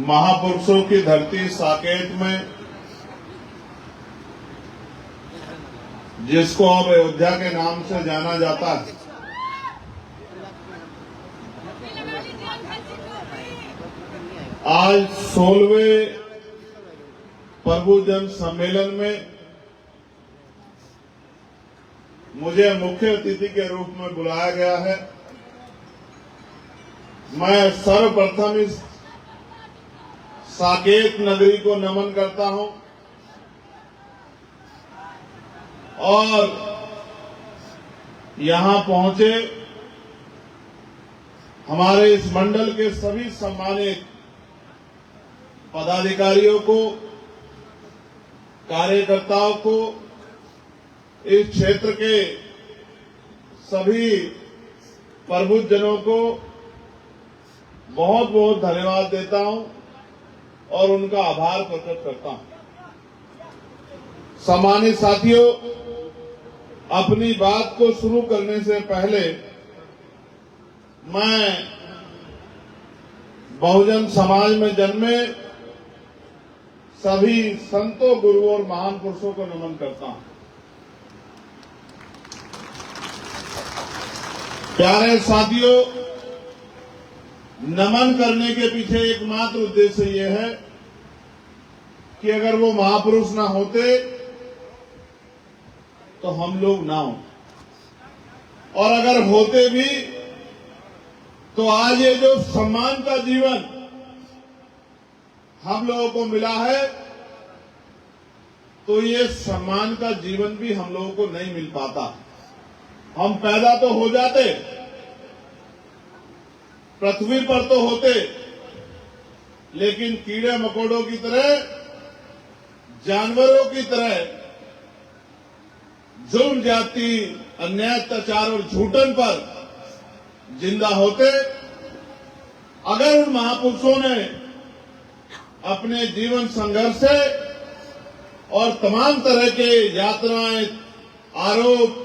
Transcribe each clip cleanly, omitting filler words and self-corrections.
महापुरुषों की धरती साकेत में, जिसको अब अयोध्या के नाम से जाना जाता है, आज 16वें प्रभु जन सम्मेलन में मुझे मुख्य अतिथि के रूप में बुलाया गया है। मैं सर्वप्रथम इस साकेत नगरी को नमन करता हूं और यहां पहुंचे हमारे इस मंडल के सभी सम्मानित पदाधिकारियों को, कार्यकर्ताओं को, इस क्षेत्र के सभी प्रबुद्धजनों को बहुत बहुत धन्यवाद देता हूं और उनका आभार प्रकट करता हूं। सम्मानित साथियों, अपनी बात को शुरू करने से पहले मैं बहुजन समाज में जन्मे सभी संतों, गुरुओं और महान पुरुषों को नमन करता हूं। प्यारे साथियों, नमन करने के पीछे एकमात्र उद्देश्य यह है कि अगर वो महापुरुष ना होते तो हम लोग ना हो, और अगर होते भी तो आज ये जो सम्मान का जीवन हम लोगों को मिला है, तो ये सम्मान का जीवन भी हम लोगों को नहीं मिल पाता। हम पैदा तो हो जाते, पृथ्वी पर तो होते, लेकिन कीड़े मकोड़ों की तरह, जानवरों की तरह जुल्म, जाति, अन्याय, अत्याचार और झूठन पर जिंदा होते। अगर उन महापुरुषों ने अपने जीवन संघर्ष से और तमाम तरह के यातनाएं, आरोप,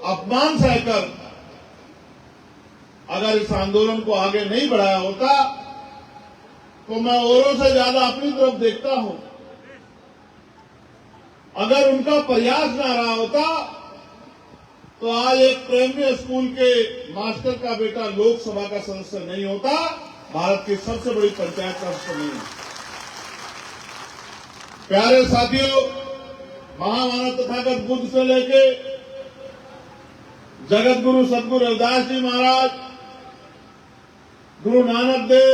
अपमान सहकर अगर इस आंदोलन को आगे नहीं बढ़ाया होता, तो मैं औरों से ज्यादा अपनी तरफ देखता हूं। अगर उनका प्रयास ना रहा होता तो आज एक प्राइमरी स्कूल के मास्टर का बेटा लोकसभा का सदस्य नहीं होता, भारत की सबसे बड़ी पंचायत का सदस्य नहीं है। प्यारे साथियों, महामानव तथागत बुद्ध से लेके जगत गुरु सदगुरु रविदास जी महाराज, गुरु नानक देव,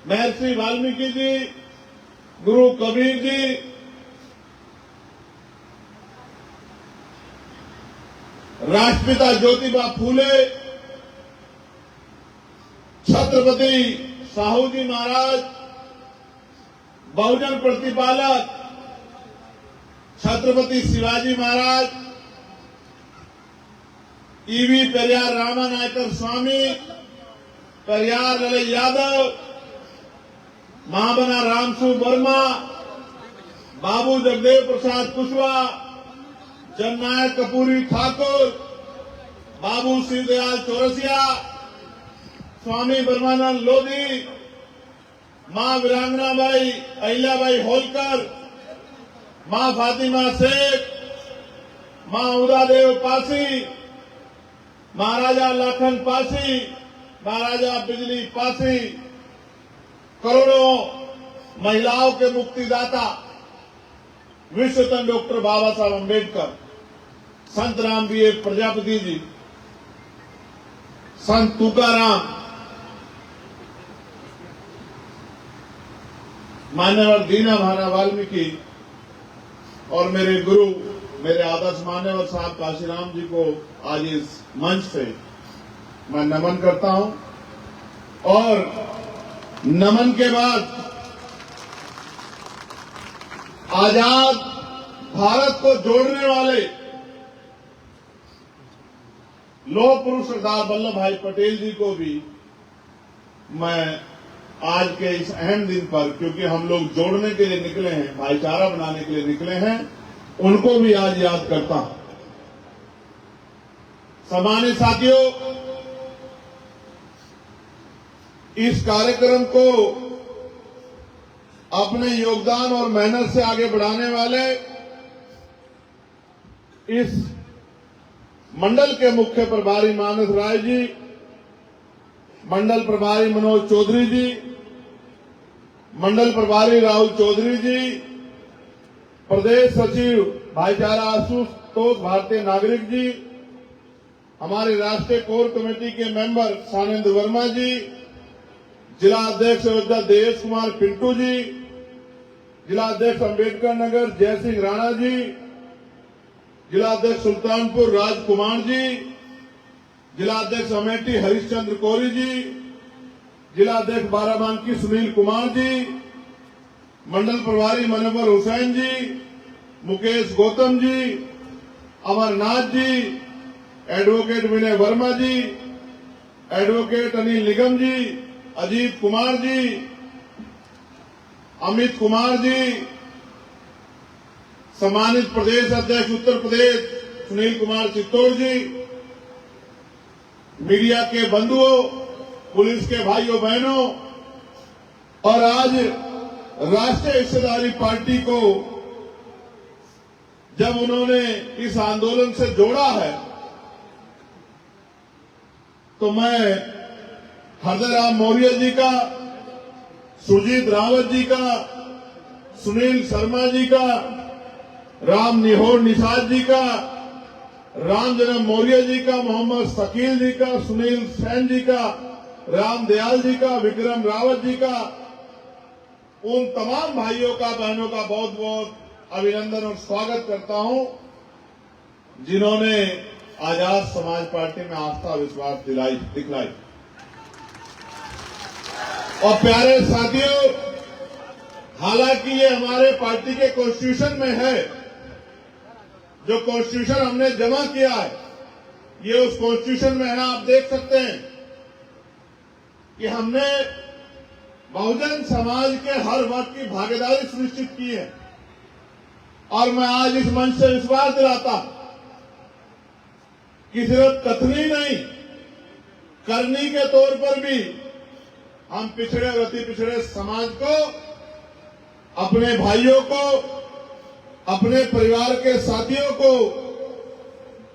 महर्षि वाल्मीकि जी, गुरु कबीर जी, राष्ट्रपिता ज्योतिबा फूले, छत्रपति साहू जी महाराज, बहुजन प्रतिपालक छत्रपति शिवाजी महाराज, ईवी पेरियार रामानायकर स्वामी, पेरियार ललई यादव, महामना रामसू वर्मा, बाबू जगदेव प्रसाद कुशवाहा, जननायक कपूरी ठाकुर, बाबू शिवदयाल चौरसिया, स्वामी ब्रह्मानंद लोधी, मां वीरांगना बाई अहिल्याबाई होलकर, मां फातिमा शेख, मां उदादेव पासी, महाराजा लाखन पासी, महाराजा बिजली पासी, करोड़ों महिलाओं के मुक्तिदाता विश्वरत्न डॉक्टर बाबा साहब अम्बेडकर, संत राम बी प्रजापति जी, संत तुकाराम, मान्यवर दीना भाना वाल्मीकि और मेरे गुरु, मेरे आदर्श मान्यवर साहब काशीराम जी को आज इस मंच से मैं नमन करता हूं। और नमन के बाद आजाद भारत को जोड़ने वाले लौह पुरुष सरदार वल्लभ भाई पटेल जी को भी मैं आज के इस अहम दिन पर, क्योंकि हम लोग जोड़ने के लिए निकले हैं, भाईचारा बनाने के लिए निकले हैं, उनको भी आज याद करता हूं। सम्मानित साथियों, इस कार्यक्रम को अपने योगदान और मेहनत से आगे बढ़ाने वाले इस मंडल के मुख्य प्रभारी मानस राय जी, मंडल प्रभारी मनोज चौधरी जी, मंडल प्रभारी राहुल चौधरी जी, प्रदेश सचिव भाईचारा आशुतोष भारतीय नागरिक जी, हमारी राष्ट्रीय कोर कमेटी के मेंबर सानेंद्र वर्मा जी, जिला अध्यक्ष अयोध्या देवेश कुमार पिंटू जी, जिला अध्यक्ष अम्बेडकर नगर जय सिंह राणा जी, जिला अध्यक्ष सुल्तानपुर राजकुमार जी, जिला अध्यक्ष अमेठी हरिश्चंद्र कोरी जी, जिला अध्यक्ष बाराबांकी सुनील कुमार जी, मंडल प्रभारी मनोहर हुसैन जी, मुकेश गौतम जी, अमरनाथ जी, एडवोकेट विनय वर्मा जी, एडवोकेट अनिल निगम जी, अजीत कुमार जी, अमित कुमार जी, सम्मानित प्रदेश अध्यक्ष उत्तर प्रदेश सुनील कुमार चित्तौड़ जी, मीडिया के बंधुओं, पुलिस के भाइयों बहनों, और आज राष्ट्रीय हिस्सेदारी पार्टी को जब उन्होंने इस आंदोलन से जोड़ा है तो मैं हरदराम मौर्य जी का, सुजीत रावत जी का, सुनील शर्मा जी का, राम निहोर निषाद जी का, राम जन्म मौर्य जी का, मोहम्मद शकील जी का, सुनील सेन जी का, राम दयाल जी का, विक्रम रावत जी का, उन तमाम भाइयों का बहनों का बहुत बहुत अभिनंदन और स्वागत करता हूं जिन्होंने आजाद समाज पार्टी में आस्था विश्वास दिखलाई। और प्यारे साथियों, हालांकि ये हमारे पार्टी के कॉन्स्टिट्यूशन में है, जो कॉन्स्टिट्यूशन हमने जमा किया है ये उस कॉन्स्टिट्यूशन में है। आप देख सकते हैं कि हमने बहुजन समाज के हर वर्ग की भागीदारी सुनिश्चित की है और मैं आज इस मंच से विश्वास दिलाता हूं कि सिर्फ कथनी नहीं, करनी के तौर पर भी हम पिछड़े और अति पिछड़े समाज को, अपने भाइयों को, अपने परिवार के साथियों को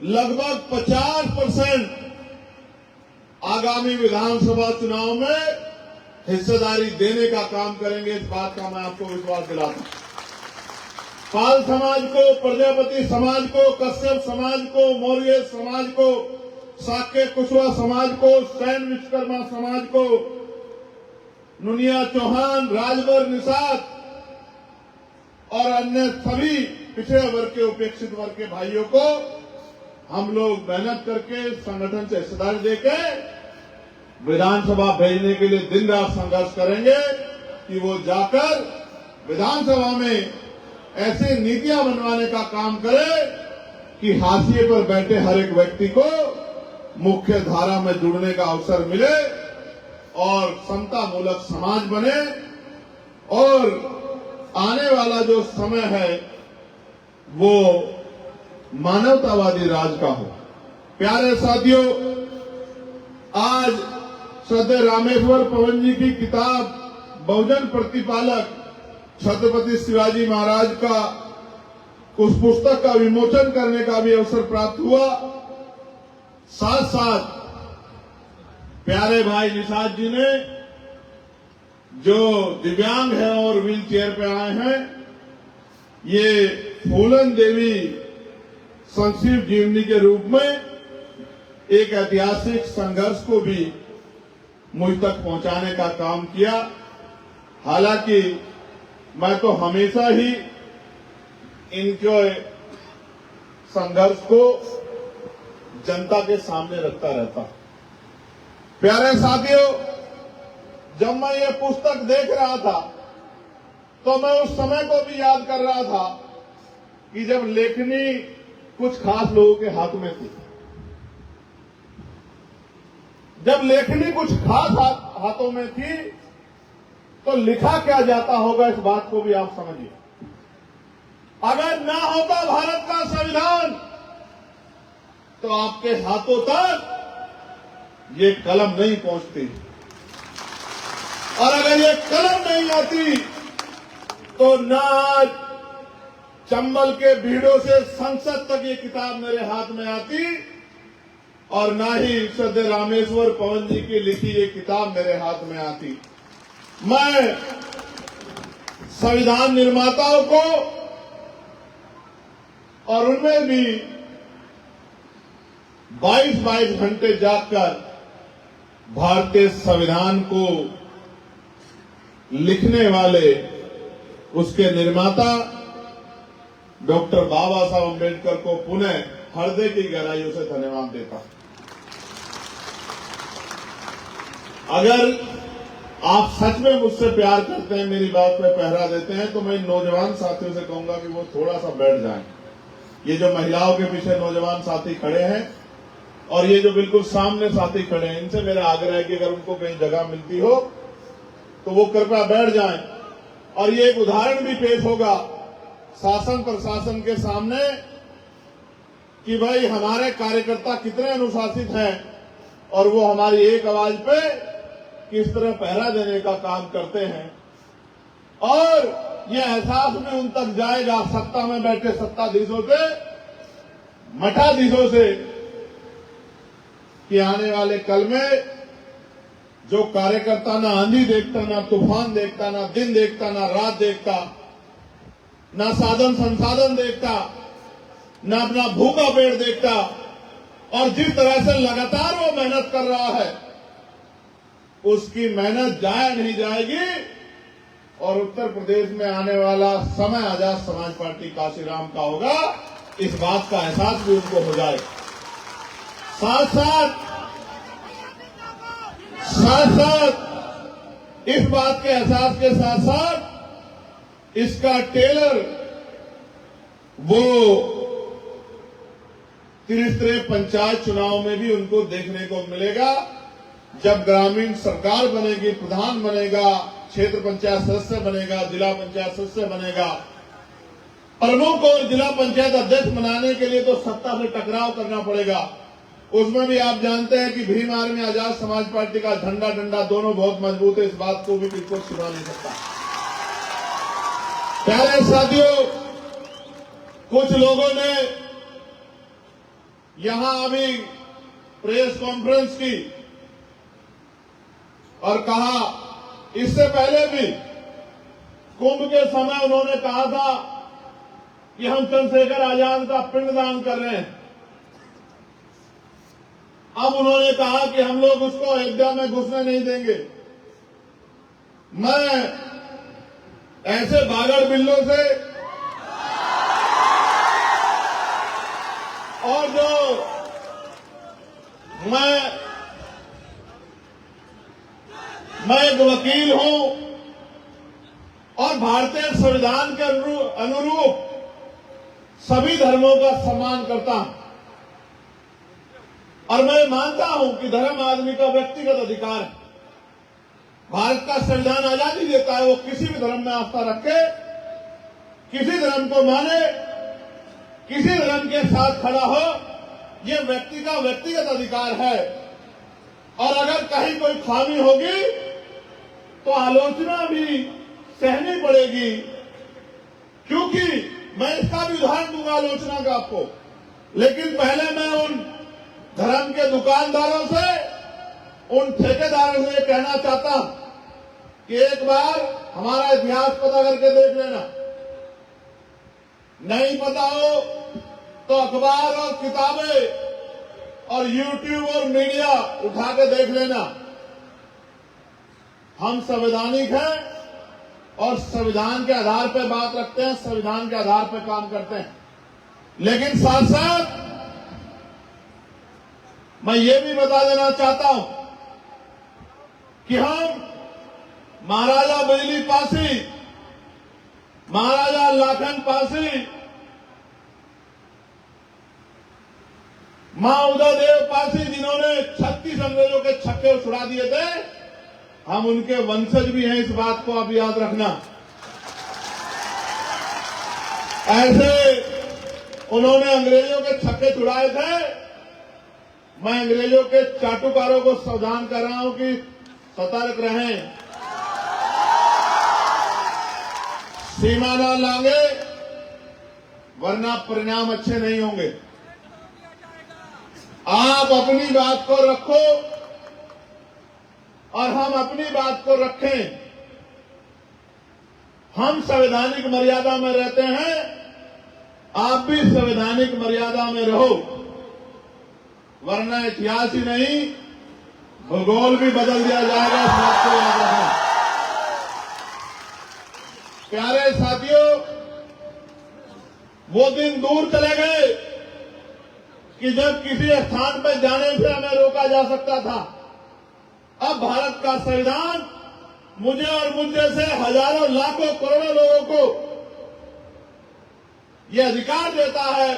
लगभग 50% आगामी विधानसभा चुनाव में हिस्सेदारी देने का काम करेंगे। इस बात का मैं आपको विश्वास दिलाता हूं। पाल समाज को, प्रजापति समाज को, कश्यप समाज को, मौर्य समाज को, साक्य कुशवाहा समाज को, सैन विश्वकर्मा समाज को, नुनिया चौहान, राजभर निषाद और अन्य सभी पिछड़े वर्ग के, उपेक्षित वर्ग के भाइयों को हम लोग मेहनत करके संगठन से हिस्सेदारी देके विधानसभा भेजने के लिए दिन रात संघर्ष करेंगे कि वो जाकर विधानसभा में ऐसे नीतियां बनवाने का काम करे कि हाशिए पर बैठे हर एक व्यक्ति को मुख्य धारा में जुड़ने का अवसर मिले और समता मूलक समाज बने और आने वाला जो समय है वो मानवतावादी राज का हो। प्यारे साथियों, आज श्रद्धेय रामेश्वर पवन जी की किताब बहुजन प्रतिपालक छत्रपति शिवाजी महाराज का, उस पुस्तक का विमोचन करने का भी अवसर प्राप्त हुआ। साथ साथ प्यारे भाई निषाद जी ने, जो दिव्यांग है और व्हील चेयर पे आए हैं, ये फूलन देवी संजीव जीवनी के रूप में एक ऐतिहासिक संघर्ष को भी मुझ तक पहुंचाने का काम किया। हालांकि मैं तो हमेशा ही इनके संघर्ष को जनता के सामने रखता रहता हूं। प्यारे साथियों, जब मैं ये पुस्तक देख रहा था तो मैं उस समय को भी याद कर रहा था कि जब लेखनी कुछ खास लोगों के हाथ में थी। जब लेखनी कुछ खास हाथों में थी तो लिखा क्या जाता होगा, इस बात को भी आप समझिए। अगर ना होता भारत का संविधान तो आपके हाथों तक ये कलम नहीं पहुंचती, और अगर ये कलम नहीं आती तो ना चंबल के भीड़ों से संसद तक ये किताब मेरे हाथ में आती और ना ही श्रद्धेय रामेश्वर पवन जी की लिखी ये किताब मेरे हाथ में आती। मैं संविधान निर्माताओं को और उनमें भी 22 घंटे जागकर भारतीय संविधान को लिखने वाले उसके निर्माता डॉक्टर बाबा साहब अम्बेडकर को पुनः हृदय की गहराइयों से धन्यवाद देता हूं। अगर आप सच में मुझसे प्यार करते हैं, मेरी बात पे पहरा देते हैं, तो मैं नौजवान साथियों से कहूंगा कि वो थोड़ा सा बैठ जाएं। ये जो महिलाओं के पीछे नौजवान साथी खड़े हैं और ये जो बिल्कुल सामने साथी खड़े हैं, इनसे मेरा आग्रह है कि अगर उनको कहीं जगह मिलती हो तो वो कृपया बैठ जाएं। और ये एक उदाहरण भी पेश होगा शासन प्रशासन के सामने कि भाई हमारे कार्यकर्ता कितने अनुशासित हैं और वो हमारी एक आवाज पे किस तरह पहरा देने का काम करते हैं। और ये एहसास में उन तक जाएगा सत्ता में बैठे सत्ताधीशों से, मठाधीशों से, कि आने वाले कल में जो कार्यकर्ता ना आंधी देखता, ना तूफान देखता, ना दिन देखता, ना रात देखता, ना साधन संसाधन देखता, ना अपना भूखा पेट देखता, और जिस तरह से लगातार वो मेहनत कर रहा है उसकी मेहनत जाया नहीं जाएगी और उत्तर प्रदेश में आने वाला समय आजाद समाज पार्टी काशीराम का होगा, इस बात का एहसास भी उनको हो जाएगा। साथ साथ इस बात के एहसास के साथ साथ इसका टेलर वो त्रिस्तरीय पंचायत चुनाव में भी उनको देखने को मिलेगा। जब ग्रामीण सरकार बनेगी, प्रधान बनेगा, क्षेत्र पंचायत सदस्य बनेगा, जिला पंचायत सदस्य बनेगा, प्रमुख और जिला पंचायत अध्यक्ष बनाने के लिए तो सत्ता से टकराव करना पड़ेगा। उसमें भी आप जानते हैं कि भीम आर्मी आजाद समाज पार्टी का झंडा डंडा दोनों बहुत मजबूत है, इस बात को भी किसको छिपा नहीं सकता। प्यारे साथियों, कुछ लोगों ने यहां अभी प्रेस कॉन्फ्रेंस की और कहा, इससे पहले भी कुंभ के समय उन्होंने कहा था कि हम चंद्रशेखर आजाद का पिंडदान कर रहे हैं। अब उन्होंने कहा कि हम लोग उसको अयोध्या में घुसने नहीं देंगे। मैं ऐसे भागड़ बिल्लों से और जो मैं एक वकील हूं और भारतीय संविधान के अनुरूप सभी धर्मों का सम्मान करता हूं और मैं मानता हूं कि धर्म आदमी का व्यक्तिगत अधिकार है। भारत का संविधान आजादी देता है, वो किसी भी धर्म में आस्था रखे, किसी धर्म को माने, किसी धर्म के साथ खड़ा हो, ये व्यक्ति का व्यक्तिगत अधिकार है। और अगर कहीं कोई खामी होगी तो आलोचना भी सहनी पड़ेगी, क्योंकि मैं इसका भी उदाहरण दूंगा आलोचना का आपको। लेकिन पहले मैं उन धर्म के दुकानदारों से, उन ठेकेदारों से कहना चाहता हूं कि एक बार हमारा इतिहास पता करके देख लेना। नहीं पता हो तो अखबार और किताबें और यूट्यूब और मीडिया उठा के देख लेना। हम संवैधानिक हैं और संविधान के आधार पर बात रखते हैं, संविधान के आधार पर काम करते हैं। लेकिन साथ साथ मैं ये भी बता देना चाहता हूं कि हम महाराजा बिजली पासी, महाराजा लाखन पासी, मां उदयदेव पासी, जिन्होंने 36 अंग्रेजों के छक्के छुड़ा दिए थे, हम उनके वंशज भी हैं, इस बात को आप याद रखना। ऐसे उन्होंने अंग्रेजों के छक्के छुड़ाए थे। मैं अंग्रेजों के चाटुकारों को सावधान कर रहा हूं कि सतर्क रहें, सीमा ना लांगे, वरना परिणाम अच्छे नहीं होंगे। आप अपनी बात को रखो और हम अपनी बात को रखें। हम संवैधानिक मर्यादा में रहते हैं, आप भी संवैधानिक मर्यादा में रहो, वरना इतिहास ही नहीं भूगोल भी बदल दिया जाएगा। इस बात को याद रखें। प्यारे साथियों, वो दिन दूर चले गए कि जब किसी स्थान पर जाने से हमें रोका जा सकता था। अब भारत का संविधान मुझे और मुझ जैसे हजारों लाखों करोड़ों लोगों को यह अधिकार देता है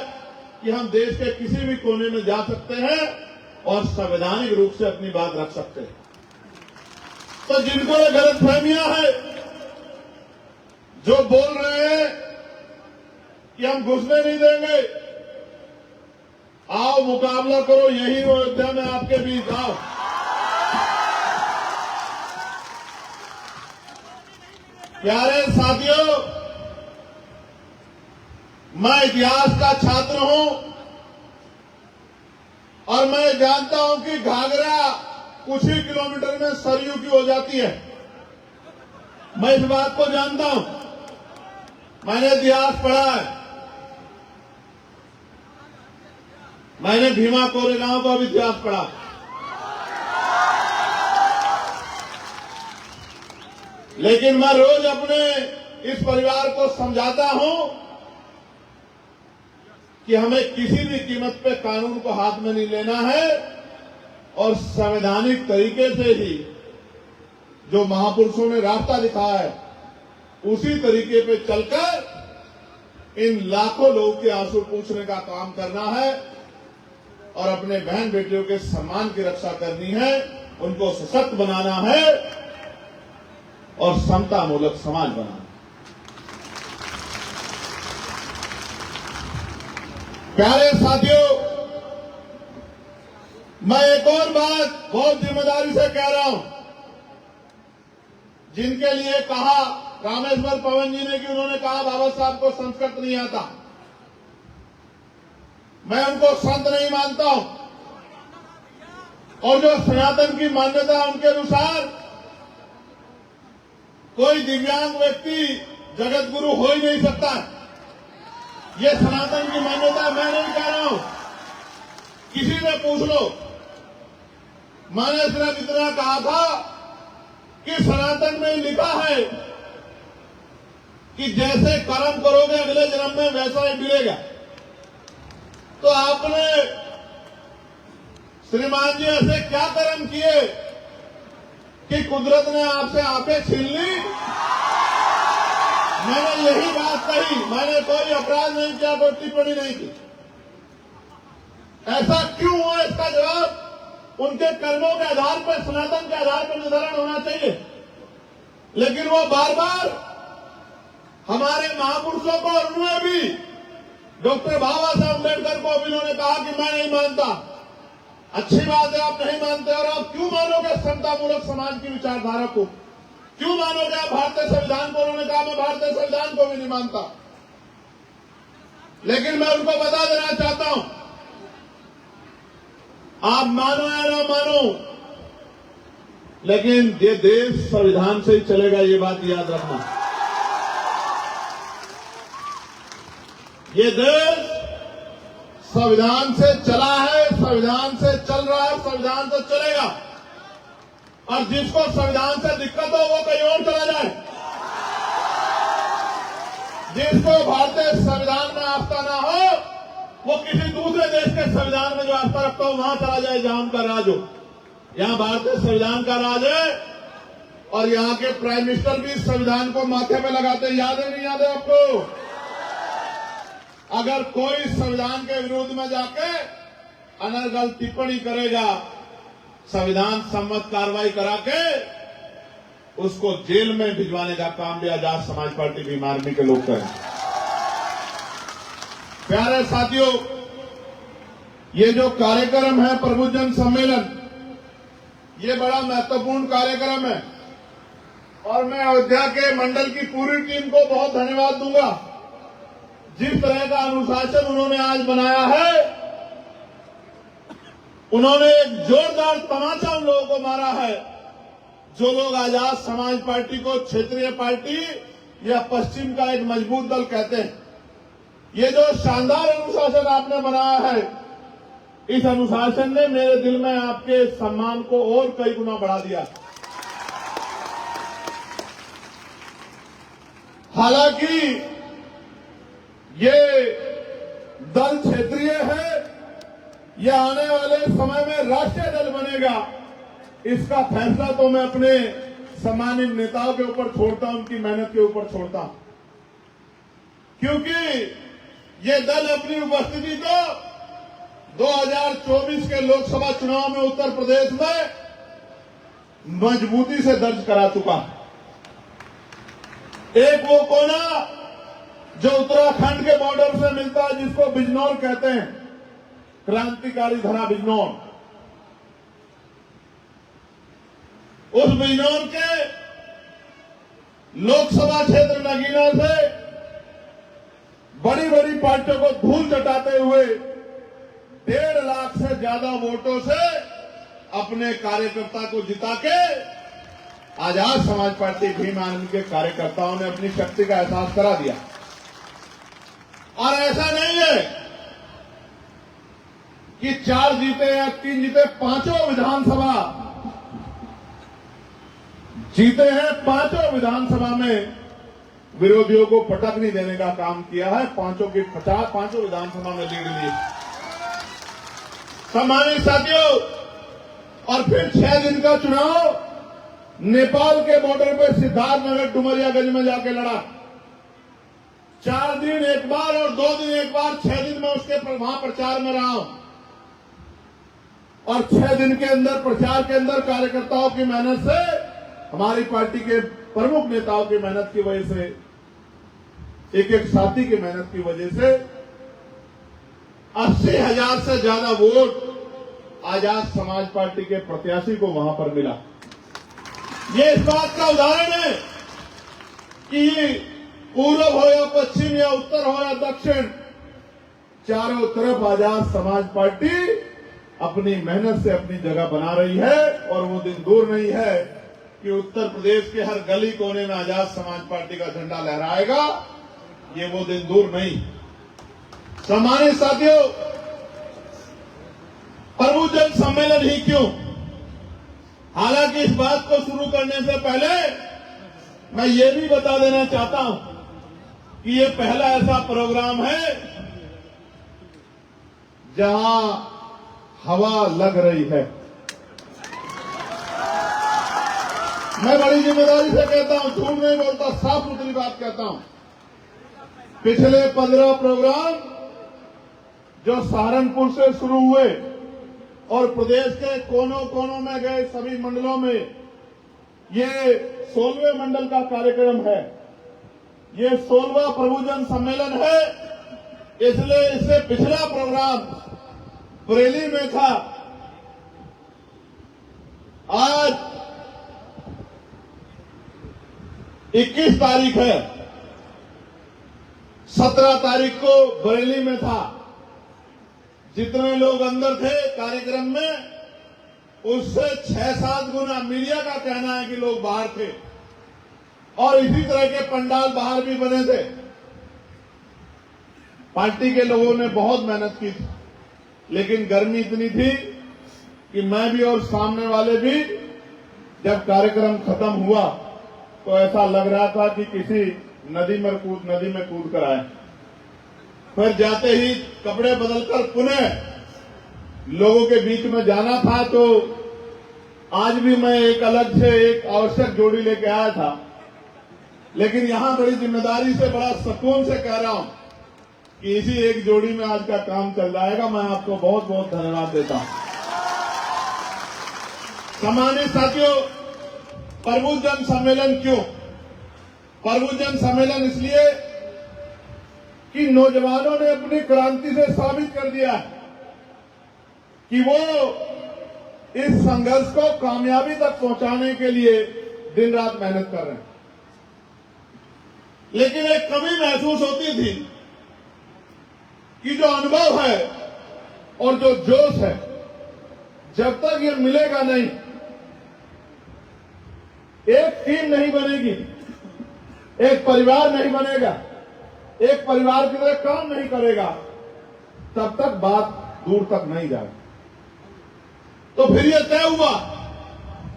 कि हम देश के किसी भी कोने में जा सकते हैं और संवैधानिक रूप से अपनी बात रख सकते हैं। तो जिनको ये गलतफहमियां हैं, जो बोल रहे हैं कि हम घुसने नहीं देंगे, आओ मुकाबला करो, यही वो अयोध्या में आपके बीच आओ। प्यारे साथियों, मैं इतिहास का छात्र हूं और मैं जानता हूं कि घाघरा कुछ ही किलोमीटर में सरयू की हो जाती है। मैं इस बात को जानता हूं, मैंने इतिहास पढ़ा है। मैंने भीमा कोरेगांव का भी इतिहास पढ़ा। लेकिन मैं रोज अपने इस परिवार को समझाता हूं कि हमें किसी भी कीमत पे कानून को हाथ में नहीं लेना है और संवैधानिक तरीके से ही जो महापुरुषों ने रास्ता दिखाया है उसी तरीके पे चलकर इन लाखों लोगों के आंसू पूछने का काम करना है और अपने बहन बेटियों के सम्मान की रक्षा करनी है, उनको सशक्त बनाना है और समता मूलक समाज बनाना। प्यारे साथियों, मैं एक और बात बहुत जिम्मेदारी से कह रहा हूं। जिनके लिए कहा रामेश्वर पवन जी ने कि उन्होंने कहा बाबा साहब को संस्कृत नहीं आता, मैं उनको संत नहीं मानता हूं। और जो सनातन की मान्यता है उनके अनुसार कोई दिव्यांग व्यक्ति जगत गुरु हो ही नहीं सकता। ये सनातन की मान्यता मैं नहीं कह रहा हूं, किसी से पूछ लो। मैंने सिर्फ इतना कहा था कि सनातन में लिखा है कि जैसे कर्म करोगे अगले जन्म में वैसा ही मिलेगा। तो आपने श्रीमान जी ऐसे क्या कर्म किए कि कुदरत ने आपसे आंखें छीन ली? मैंने यही बात कही, मैंने कोई अपराध नहीं किया, कोई टिप्पणी नहीं की। ऐसा क्यों हुआ, इसका जवाब उनके कर्मों के आधार पर, सनातन के आधार पर निर्धारण होना चाहिए। लेकिन वो बार बार हमारे महापुरुषों को, और उन्होंने भी डॉक्टर बाबा साहब अम्बेडकर को भी उन्होंने कहा कि मैं नहीं मानता। अच्छी बात है, आप नहीं मानते, और आप क्यों मानोगे समतामूलक समाज की विचारधारा को? क्यों मानोगे आप भारतीय संविधान को? उन्होंने कहा मैं भारतीय संविधान को भी नहीं मानता। लेकिन मैं उनको बता देना चाहता हूं, आप मानो या ना मानो, लेकिन ये देश संविधान से ही चलेगा, ये बात याद रखना। ये देश संविधान से चला है, संविधान से चल रहा है, संविधान से चलेगा। और जिसको संविधान से दिक्कत हो वो कहीं और चला जाए। जिसको भारतीय संविधान में आस्था ना हो वो किसी दूसरे देश के संविधान में जो आस्था रखता हो वहां चला जाए जहां उनका राज हो। यहां भारतीय संविधान का राज है और यहां के प्राइम मिनिस्टर भी संविधान को माथे पे लगाते हैं। याद है नहीं याद है आपको? अगर कोई संविधान के विरोध में जाके अनर्गल टिप्पणी करेगा, संविधान सम्मत कार्रवाई करा के उसको जेल में भिजवाने का काम भी आजाद समाज पार्टी भीम आर्मी के लोग करें। प्यारे साथियों, ये जो कार्यक्रम है प्रबुद्ध जन सम्मेलन, ये बड़ा महत्वपूर्ण कार्यक्रम है। और मैं अयोध्या के मंडल की पूरी टीम को बहुत धन्यवाद दूंगा। जिस तरह का अनुशासन उन्होंने आज बनाया है, उन्होंने एक जोरदार तमाचा उन लोगों को मारा है जो लोग आजाद समाज पार्टी को क्षेत्रीय पार्टी या पश्चिम का एक मजबूत दल कहते हैं। ये जो शानदार अनुशासन आपने बनाया है, इस अनुशासन ने मेरे दिल में आपके सम्मान को और कई गुना बढ़ा दिया। हालांकि ये दल क्षेत्रीय है, यह आने वाले समय में राष्ट्रीय दल बनेगा, इसका फैसला तो मैं अपने सम्मानित नेताओं के ऊपर छोड़ता हूं, उनकी मेहनत के ऊपर छोड़ता हूं। क्योंकि ये दल अपनी उपस्थिति को 2024 के लोकसभा चुनाव में उत्तर प्रदेश में मजबूती से दर्ज करा चुका है। एक वो कोना जो उत्तराखंड के बॉर्डर से मिलता है, जिसको बिजनौर कहते हैं, क्रांतिकारी धरा बिजनौर, उस बिजनौर के लोकसभा क्षेत्र नगीना से बड़ी बड़ी पार्टियों को धूल चटाते हुए 1.5 लाख से ज्यादा वोटों से अपने कार्यकर्ता को जिता के आजाद समाज पार्टी भीम आर्मी के कार्यकर्ताओं ने अपनी शक्ति का एहसास करा दिया। और ऐसा नहीं है कि 4 जीते या 3 जीते, 5 विधानसभा जीते हैं। 5 विधानसभा में विरोधियों को पटक नहीं देने का काम किया है। 5 विधानसभा में लीड ली। सम्मानित साथियों, और फिर 6 दिन का चुनाव नेपाल के बॉर्डर पे सिद्धार्थनगर डुमरियागंज में जाके लड़ा। 4 दिन एक बार और 2 दिन एक बार, 6 दिन में उसके वहां प्रचार में रहा हूं। और 6 दिन के अंदर प्रचार के अंदर कार्यकर्ताओं की मेहनत से, हमारी पार्टी के प्रमुख नेताओं की मेहनत की वजह से, एक एक साथी की मेहनत की वजह से 80,000 से ज्यादा वोट आजाद समाज पार्टी के प्रत्याशी को वहां पर मिला। ये इस बात का उदाहरण है कि पूर्व हो या पश्चिम या उत्तर हो या दक्षिण, चारों तरफ आजाद समाज पार्टी अपनी मेहनत से अपनी जगह बना रही है। और वो दिन दूर नहीं है कि उत्तर प्रदेश के हर गली कोने में आजाद समाज पार्टी का झंडा लहराएगा। ये वो दिन दूर नहीं। सम्मानित साथियों, प्रभु जन सम्मेलन ही क्यों? हालांकि इस बात को शुरू करने से पहले मैं ये भी बता देना चाहता हूं कि ये पहला ऐसा प्रोग्राम है जहां हवा लग रही है। मैं बड़ी जिम्मेदारी से कहता हूं, झूठ नहीं बोलता, साफ सुथरी बात कहता हूं। पिछले 15 प्रोग्राम जो सहारनपुर से शुरू हुए और प्रदेश के कोनों कोनों में गए, सभी मंडलों में, ये 16वें मंडल का कार्यक्रम है। ये 16वां प्रभुजन सम्मेलन है। इसलिए इससे पिछला प्रोग्राम बरेली में था। आज 21 तारीख है, 17 तारीख को बरेली में था। जितने लोग अंदर थे कार्यक्रम में, उससे 6-7 गुना मीडिया का कहना है कि लोग बाहर थे। और इसी तरह के पंडाल बाहर भी बने थे। पार्टी के लोगों ने बहुत मेहनत की थी, लेकिन गर्मी इतनी थी कि मैं भी और सामने वाले भी, जब कार्यक्रम खत्म हुआ तो ऐसा लग रहा था कि किसी नदी में कूद कर आए। फिर जाते ही कपड़े बदलकर पुनः लोगों के बीच में जाना था। तो आज भी मैं एक अलग से एक आवश्यक जोड़ी लेके आया था, लेकिन यहां बड़ी जिम्मेदारी से, बड़ा सुकून से कह रहा हूं कि इसी एक जोड़ी में आज का काम चल जाएगा। मैं आपको बहुत बहुत धन्यवाद देता हूं। सम्मानित साथियों, प्रभुजन सम्मेलन क्यों? प्रभुजन सम्मेलन इसलिए कि नौजवानों ने अपनी क्रांति से साबित कर दिया कि वो इस संघर्ष को कामयाबी तक पहुंचाने के लिए दिन रात मेहनत कर रहे हैं, लेकिन एक कमी महसूस होती थी कि जो अनुभव है और जो जोश है, जब तक ये मिलेगा नहीं, एक टीम नहीं बनेगी, एक परिवार नहीं बनेगा, एक परिवार की तरह काम नहीं करेगा, तब तक बात दूर तक नहीं जाएगी। तो फिर यह तय हुआ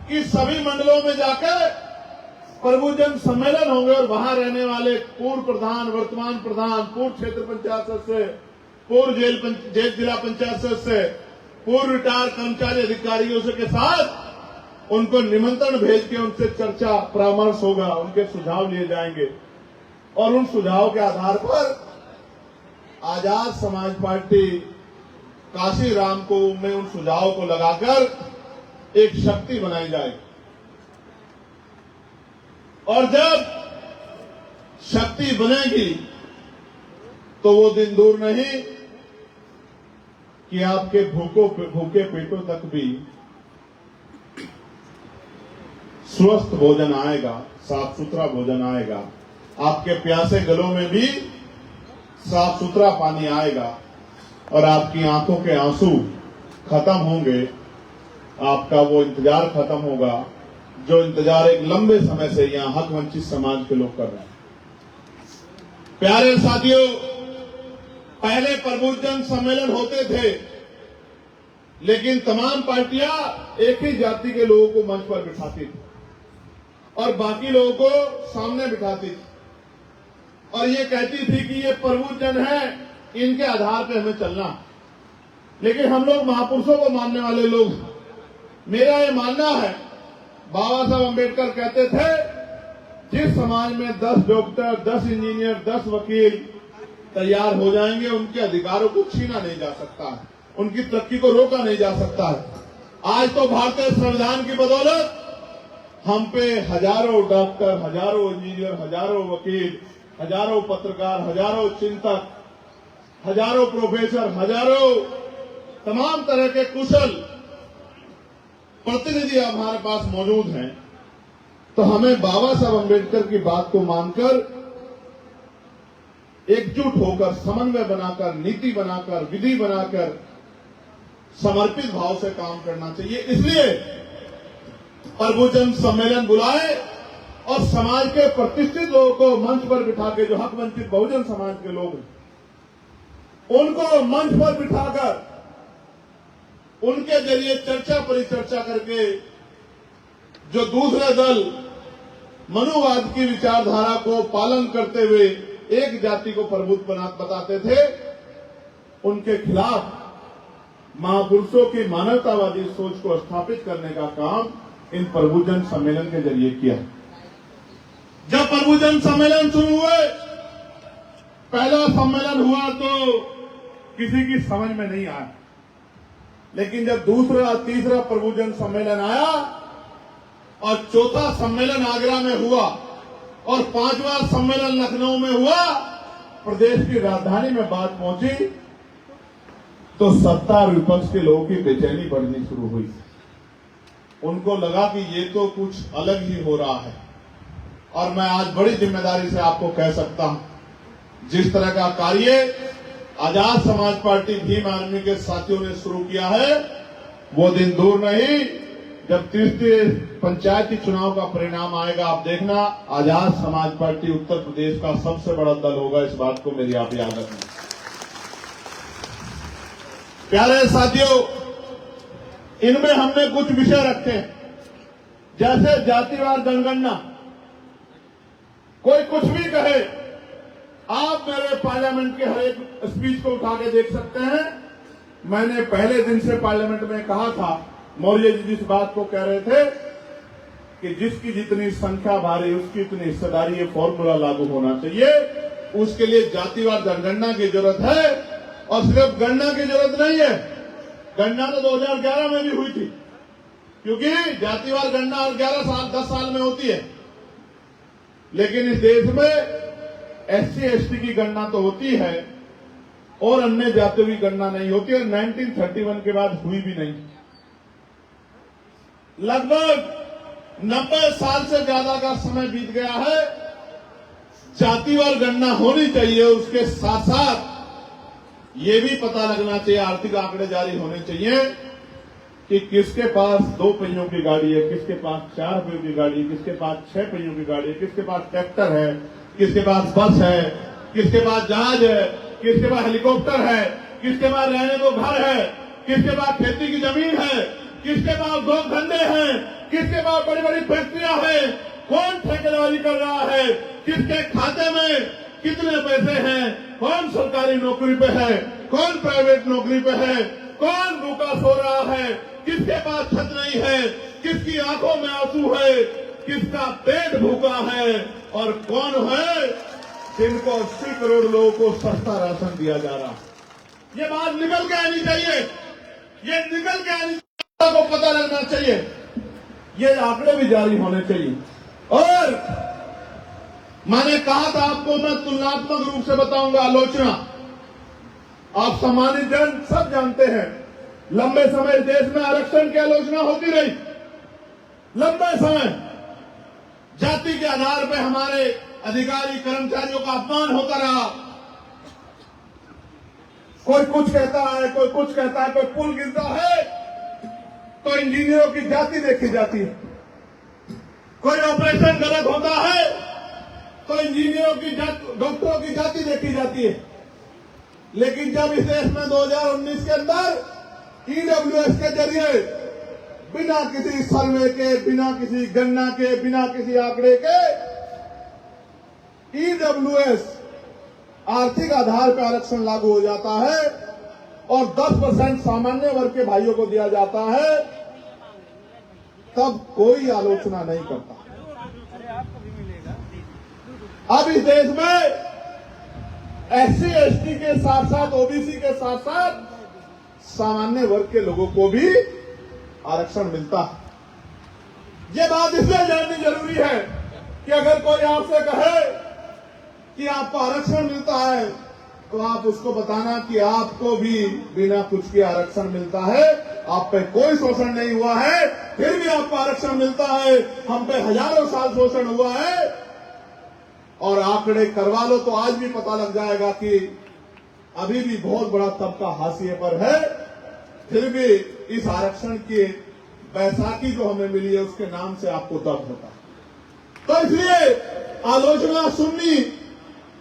कि सभी मंडलों में जाकर प्रभुजन सम्मेलन होंगे और वहां रहने वाले पूर्व प्रधान, वर्तमान प्रधान, पूर्व क्षेत्र पंचायत सदस्य, पूर्व जेल जिला पंचायत सदस्य, पूर्व रिटायर कर्मचारी अधिकारियों से के साथ उनको निमंत्रण भेज के उनसे चर्चा परामर्श होगा, उनके सुझाव लिए जाएंगे और उन सुझाव के आधार पर आजाद समाज पार्टी काशीराम को में उन सुझावों को लगाकर एक शक्ति बनाई जाएगी। और जब शक्ति बनेगी तो वो दिन दूर नहीं कि आपके भूखे पेटों तक भी स्वस्थ भोजन आएगा, साफ सुथरा भोजन आएगा, आपके प्यासे गलों में भी साफ सुथरा पानी आएगा और आपकी आंखों के आंसू खत्म होंगे, आपका वो इंतजार खत्म होगा जो इंतजार एक लंबे समय से यहां हक वंचित समाज के लोग कर रहे हैं। प्यारे साथियों, पहले प्रबुद्धजन सम्मेलन होते थे, लेकिन तमाम पार्टियां एक ही जाति के लोगों को मंच पर बिठाती थी और बाकी लोगों को सामने बिठाती थी और ये कहती थी कि ये प्रबुद्धजन है, इनके आधार पे हमें चलना। लेकिन हम लोग महापुरुषों को मानने वाले लोग, मेरा ये मानना है, बाबा साहब अम्बेडकर कहते थे जिस समाज में 10 डॉक्टर, 10 इंजीनियर, 10 वकील तैयार हो जाएंगे, उनके अधिकारों को छीना नहीं जा सकता है, उनकी तरक्की को रोका नहीं जा सकता है। आज तो भारतीय संविधान की बदौलत हम पे हजारों डॉक्टर, हजारों इंजीनियर, हजारों वकील, हजारों पत्रकार, हजारों चिंतक, हजारों प्रोफेसर, हजारों तमाम तरह के कुशल प्रतिनिधि हमारे पास मौजूद हैं। तो हमें बाबा साहब अम्बेडकर की बात को मानकर एकजुट होकर, समन्वय बनाकर, नीति बनाकर, विधि बनाकर समर्पित भाव से काम करना चाहिए। इसलिए प्रबुद्धजन सम्मेलन बुलाए और समाज के प्रतिष्ठित लोगों को मंच पर बिठा के, जो हक वंचित बहुजन समाज के लोग हैं, उनको मंच पर बिठाकर उनके जरिए चर्चा परिचर्चा करके जो दूसरे दल मनुवाद की विचारधारा को पालन करते हुए एक जाति को प्रभुत्व बताते थे, उनके खिलाफ महापुरुषों की मानवतावादी सोच को स्थापित करने का काम इन प्रबुद्धजन सम्मेलन के जरिए किया। जब प्रबुद्धजन सम्मेलन शुरू हुए, पहला सम्मेलन हुआ तो किसी की समझ में नहीं आया, लेकिन जब दूसरा, तीसरा प्रबुद्धजन सम्मेलन आया और चौथा सम्मेलन आगरा में हुआ और 5वां सम्मेलन लखनऊ में हुआ, प्रदेश की राजधानी में बात पहुंची तो सत्ता और विपक्ष के लोगों की बेचैनी बढ़नी शुरू हुई। उनको लगा कि ये तो कुछ अलग ही हो रहा है। और मैं आज बड़ी जिम्मेदारी से आपको कह सकता हूं, जिस तरह का कार्य आजाद समाज पार्टी भीम आर्मी के साथियों ने शुरू किया है, वो दिन दूर नहीं जब तीसरे पंचायती चुनाव का परिणाम आएगा। आप देखना, आजाद समाज पार्टी उत्तर प्रदेश का सबसे बड़ा दल होगा। इस बात को मेरी आप याद रखना। प्यारे साथियों, इनमें हमने कुछ विषय रखे हैं, जैसे जातिवार जनगणना। कोई कुछ भी कहे, आप मेरे पार्लियामेंट के हर एक स्पीच को उठा के देख सकते हैं। मैंने पहले दिन से पार्लियामेंट में कहा था, मौर्य जी जिस बात को कह रहे थे कि जिसकी जितनी संख्या भारी उसकी उतनी हिस्सेदारी, ये फॉर्मूला लागू होना चाहिए। उसके लिए जातिवार जनगणना की जरूरत है और सिर्फ गणना की जरूरत नहीं है। गणना तो 2011 में भी हुई थी, क्योंकि जातिवार गणना 10 साल में होती है, लेकिन इस देश में SC ST की गणना तो होती है और अन्य जातियों की गणना नहीं होती है। 1931 के बाद हुई भी नहीं। लगभग 90 साल से ज्यादा का समय बीत गया है। जातिवार गणना होनी चाहिए, उसके साथ साथ ये भी पता लगना चाहिए, आर्थिक आंकड़े जारी होने चाहिए कि किसके पास 2 पहियों की गाड़ी है, किसके पास 4 पहियों की गाड़ी है, किसके पास 6 पहियों की गाड़ी है, किसके पास ट्रैक्टर है, किसके पास बस है, किसके पास जहाज है, किसके पास हेलीकॉप्टर है, किसके पास रहने को घर है, किसके पास खेती की जमीन है, किसके पास 2 धंधे हैं, किसके पास बड़ी बड़ी फैक्ट्रियां हैं, कौन ठेकेदारी कर रहा है, किसके खाते में कितने पैसे हैं, कौन सरकारी नौकरी पे है, कौन प्राइवेट नौकरी पे है, कौन भूखा सो रहा है, किसके पास छत नहीं है, किसकी आंखों में आंसू है, किसका पेट भूखा है, और कौन है जिनको 80 करोड़ लोगों को सस्ता राशन दिया जा रहा है। ये बात निकल के आनी चाहिए, ये निकल के आनी चाहिए, को पता लगना चाहिए, ये आंकड़े भी जारी होने चाहिए। और मैंने कहा था आपको, मैं तुलनात्मक रूप से बताऊंगा। आलोचना आप सामान्य जन सब जानते हैं, लंबे समय देश में आरक्षण की आलोचना होती रही। लंबे समय जाति के आधार पर हमारे अधिकारी कर्मचारियों का अपमान होता रहा। कोई कुछ कहता है, कोई कुछ कहता है, कोई पुल गिरता है तो इंजीनियरों की जाति देखी जाती है, कोई ऑपरेशन गलत होता है तो इंजीनियरों की जाति, डॉक्टरों की जाति देखी जाती है। लेकिन जब इस देश में 2019 के अंदर ईडब्ल्यूएस के जरिए बिना किसी सर्वे के, बिना किसी गणना के, बिना किसी आंकड़े के ईडब्ल्यूएस आर्थिक आधार पर आरक्षण लागू हो जाता है और 10% सामान्य वर्ग के भाइयों को दिया जाता है, तब कोई आलोचना नहीं करता। अब इस देश में एससी एसटी के साथ साथ ओबीसी के साथ साथ सामान्य वर्ग के लोगों को भी आरक्षण मिलता है। ये बात इसलिए जाननी जरूरी है कि अगर कोई आपसे कहे कि आपको आरक्षण मिलता है तो आप उसको बताना कि आपको भी बिना कुछ के आरक्षण मिलता है, आप पे कोई शोषण नहीं हुआ है, फिर भी आपको आरक्षण मिलता है। हम पे हजारों साल शोषण हुआ है, और आंकड़े करवा लो तो आज भी पता लग जाएगा कि अभी भी बहुत बड़ा तबका हाशिए पर है, फिर भी इस आरक्षण की बैसाखी जो हमें मिली है उसके नाम से आपको दर्द होता है। तो इसलिए आलोचना सुननी,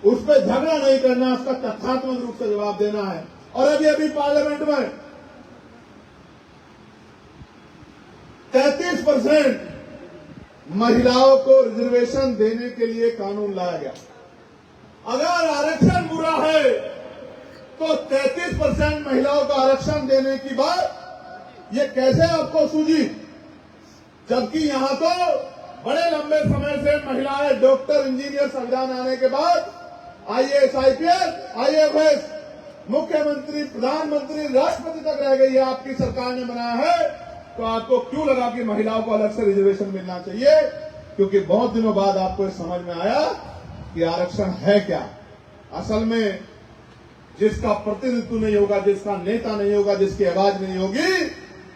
उस पर झगड़ा नहीं करना, उसका तथ्यात्मक रूप से जवाब देना है। और अभी पार्लियामेंट में 33% महिलाओं को रिजर्वेशन देने के लिए कानून लाया गया। अगर आरक्षण बुरा है तो 33% महिलाओं को आरक्षण देने की बात ये कैसे आपको सूझी, जबकि यहां तो बड़े लंबे समय से महिलाएं डॉक्टर, इंजीनियर संविधान आने के बाद आईएएस, आईपीएस, आईएफएस, मुख्यमंत्री, प्रधानमंत्री, राष्ट्रपति तक रह गई है, आपकी सरकार ने बनाया है। तो आपको क्यों लगा कि महिलाओं को अलग से रिजर्वेशन मिलना चाहिए? क्योंकि बहुत दिनों बाद आपको समझ में आया कि आरक्षण है क्या। असल में जिसका प्रतिनिधित्व नहीं होगा, जिसका नेता नहीं होगा, जिसकी आवाज नहीं होगी,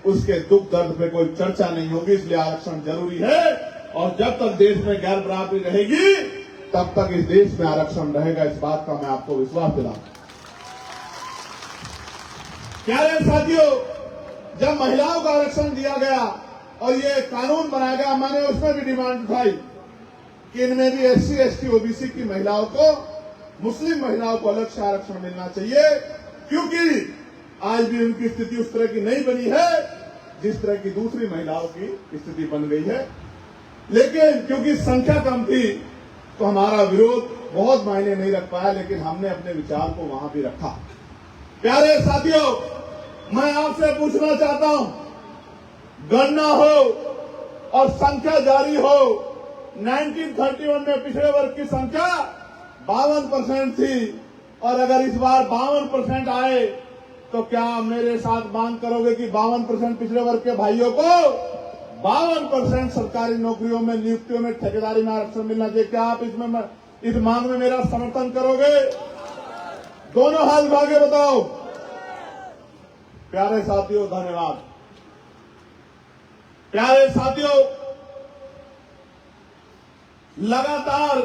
उसके दुख दर्द पे कोई चर्चा नहीं होगी। इसलिए आरक्षण जरूरी है, और जब तक देश में गैर बराबरी रहेगी तब तक इस देश में आरक्षण रहेगा। इस बात का मैं आपको विश्वास दिलाता हूं। प्यारे साथियों, जब महिलाओं को आरक्षण दिया गया और ये कानून बनाया गया, मैंने उसमें भी डिमांड उठाई कि इनमें भी एससी, एसटी, ओबीसी की महिलाओं को, मुस्लिम महिलाओं को अलग से आरक्षण मिलना चाहिए, क्योंकि आज भी उनकी स्थिति उस तरह की नहीं बनी है जिस तरह की दूसरी महिलाओं की स्थिति बन गई है। लेकिन क्योंकि संख्या कम थी तो हमारा विरोध बहुत मायने नहीं रख पाया, लेकिन हमने अपने विचार को वहां भी रखा। प्यारे साथियों, मैं आपसे पूछना चाहता हूं, गणना हो और संख्या जारी हो, 1931 में पिछड़े वर्ग की संख्या 52% थी, और अगर इस बार 52% आए तो क्या मेरे साथ मांग करोगे कि 52% पिछड़े वर्ग के भाइयों को 52% सरकारी नौकरियों में, नियुक्तियों में, ठेकेदारी में आरक्षण मिलना चाहिए? क्या आप इस मांग में मेरा समर्थन करोगे? दोनों हाथ उठा के बताओ। प्यारे साथियों, धन्यवाद। प्यारे साथियों, लगातार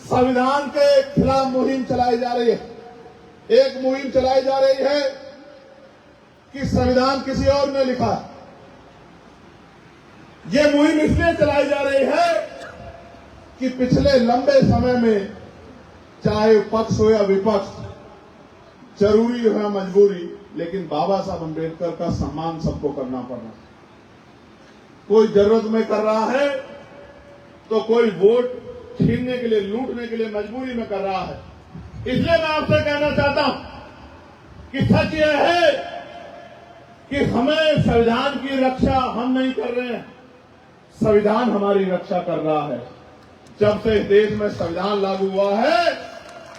संविधान के खिलाफ मुहिम चलाई जा रही है। एक मुहिम चलाई जा रही है कि संविधान किसी और ने लिखा है। यह मुहिम इसलिए चलाई जा रही है कि पिछले लंबे समय में चाहे पक्ष हो या विपक्ष, जरूरी हो या मजबूरी, लेकिन बाबा साहब अम्बेडकर का सम्मान सबको करना पड़ रहा है। कोई जरूरत में कर रहा है तो कोई वोट छीनने के लिए, लूटने के लिए मजबूरी में कर रहा है। इसलिए मैं आपसे कहना चाहता हूं कि सच यह है कि हमें संविधान की रक्षा हम नहीं कर रहे हैं, संविधान हमारी रक्षा कर रहा है। जब से देश में संविधान लागू हुआ है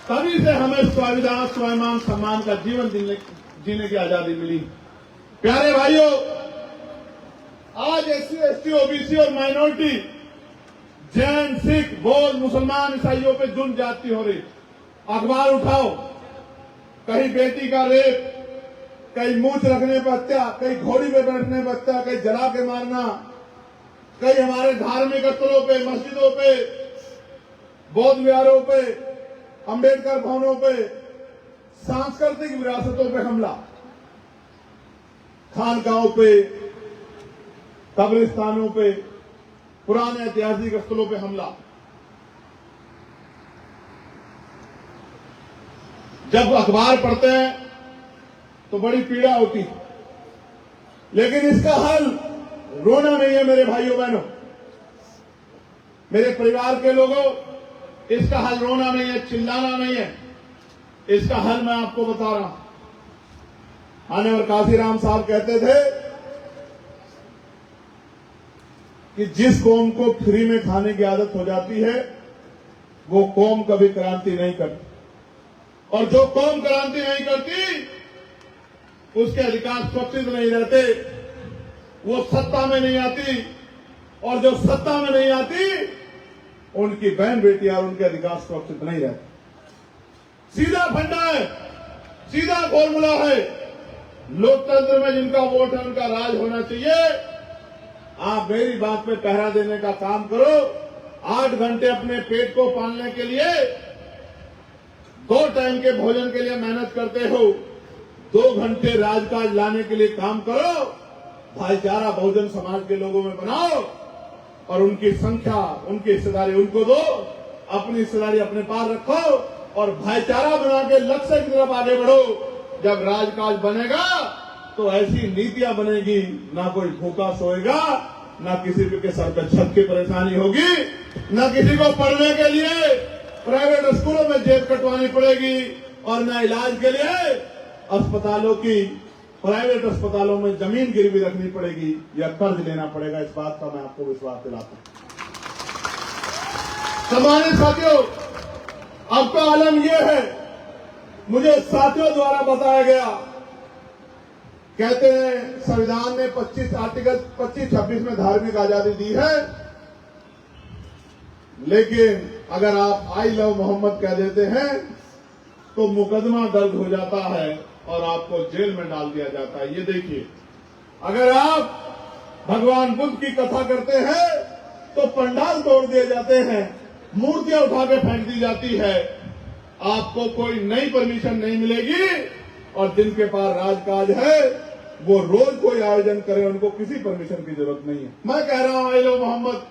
तभी से हमें संविधान, स्वाभिमान, सम्मान का जीवन जीने की आजादी मिली। प्यारे भाइयों, आज एससी, एसटी, ओबीसी और माइनॉरिटी, जैन, सिख, बौद्ध, मुसलमान, ईसाइयों पे जुल्म ज्यादती हो रही। अखबार उठाओ, कहीं बेटी का रेप, कहीं मूंछ रखने पर हत्या, कहीं घोड़ी पे बैठने पर हत्या, कहीं जला के मारना, कहीं हमारे धार्मिक स्थलों पे, मस्जिदों पे, बौद्ध विहारों पे, अंबेडकर भवनों पे, सांस्कृतिक विरासतों पे हमला, खानकाहों पे, कब्रिस्तानों पे, पुराने ऐतिहासिक स्थलों पे हमला। जब अखबार पढ़ते हैं तो बड़ी पीड़ा होती, लेकिन इसका हल रोना नहीं है मेरे भाइयों बहनों, मेरे परिवार के लोगों। इसका हल रोना नहीं है, चिल्लाना नहीं है। इसका हल मैं आपको बता रहा हूं। माननीय काशीराम साहब कहते थे कि जिस कौम को फ्री में खाने की आदत हो जाती है वो कौम कभी क्रांति नहीं करती, और जो कौम क्रांति नहीं करती उसके अधिकार सुरक्षित नहीं रहते, वो सत्ता में नहीं आती, और जो सत्ता में नहीं आती उनकी बहन बेटियां और उनके अधिकार सुरक्षित नहीं रहते। सीधा फंडा है, सीधा फॉर्मूला है। लोकतंत्र में जिनका वोट है उनका राज होना चाहिए। आप मेरी बात पे पहरा देने का काम करो। 8 घंटे अपने पेट को पालने के लिए, 2 टाइम के भोजन के लिए मेहनत करते हो, 2 घंटे राजकाज लाने के लिए काम करो। भाईचारा बहुजन समाज के लोगों में बनाओ और उनकी संख्या, उनकी हिस्सेदारी उनको दो, अपनी हिस्सेदारी अपने पास रखो और भाईचारा बना के लक्ष्य की तरफ आगे बढ़ो। जब राजकाज बनेगा तो ऐसी नीतियां बनेगी, ना कोई भूखा सोएगा, ना किसी के सर पे छत की परेशानी होगी, ना किसी को पढ़ने के लिए प्राइवेट स्कूलों में जेब कटवानी पड़ेगी, और न इलाज के लिए अस्पतालों की, प्राइवेट अस्पतालों में जमीन गिरवी रखनी पड़ेगी या कर्ज लेना पड़ेगा। इस बात का मैं आपको विश्वास दिलाता हूं। सम्मानित साथियों, अब का आलम यह है, मुझे साथियों द्वारा बताया गया, कहते हैं संविधान ने 25 आर्टिकल 25-26 में धार्मिक आजादी दी है, लेकिन अगर आप आई लव मोहम्मद कह देते हैं तो मुकदमा दर्ज हो जाता है और आपको जेल में डाल दिया जाता है। ये देखिए, अगर आप भगवान बुद्ध की कथा करते हैं तो पंडाल तोड़ दिए जाते हैं, मूर्तियां उठा के फेंक दी जाती है, आपको कोई नई परमिशन नहीं मिलेगी, और जिनके पास राजकाज है वो रोज कोई आयोजन करे, उनको किसी परमिशन की जरूरत नहीं है। मैं कह रहा हूं, आई लो मोहम्मद,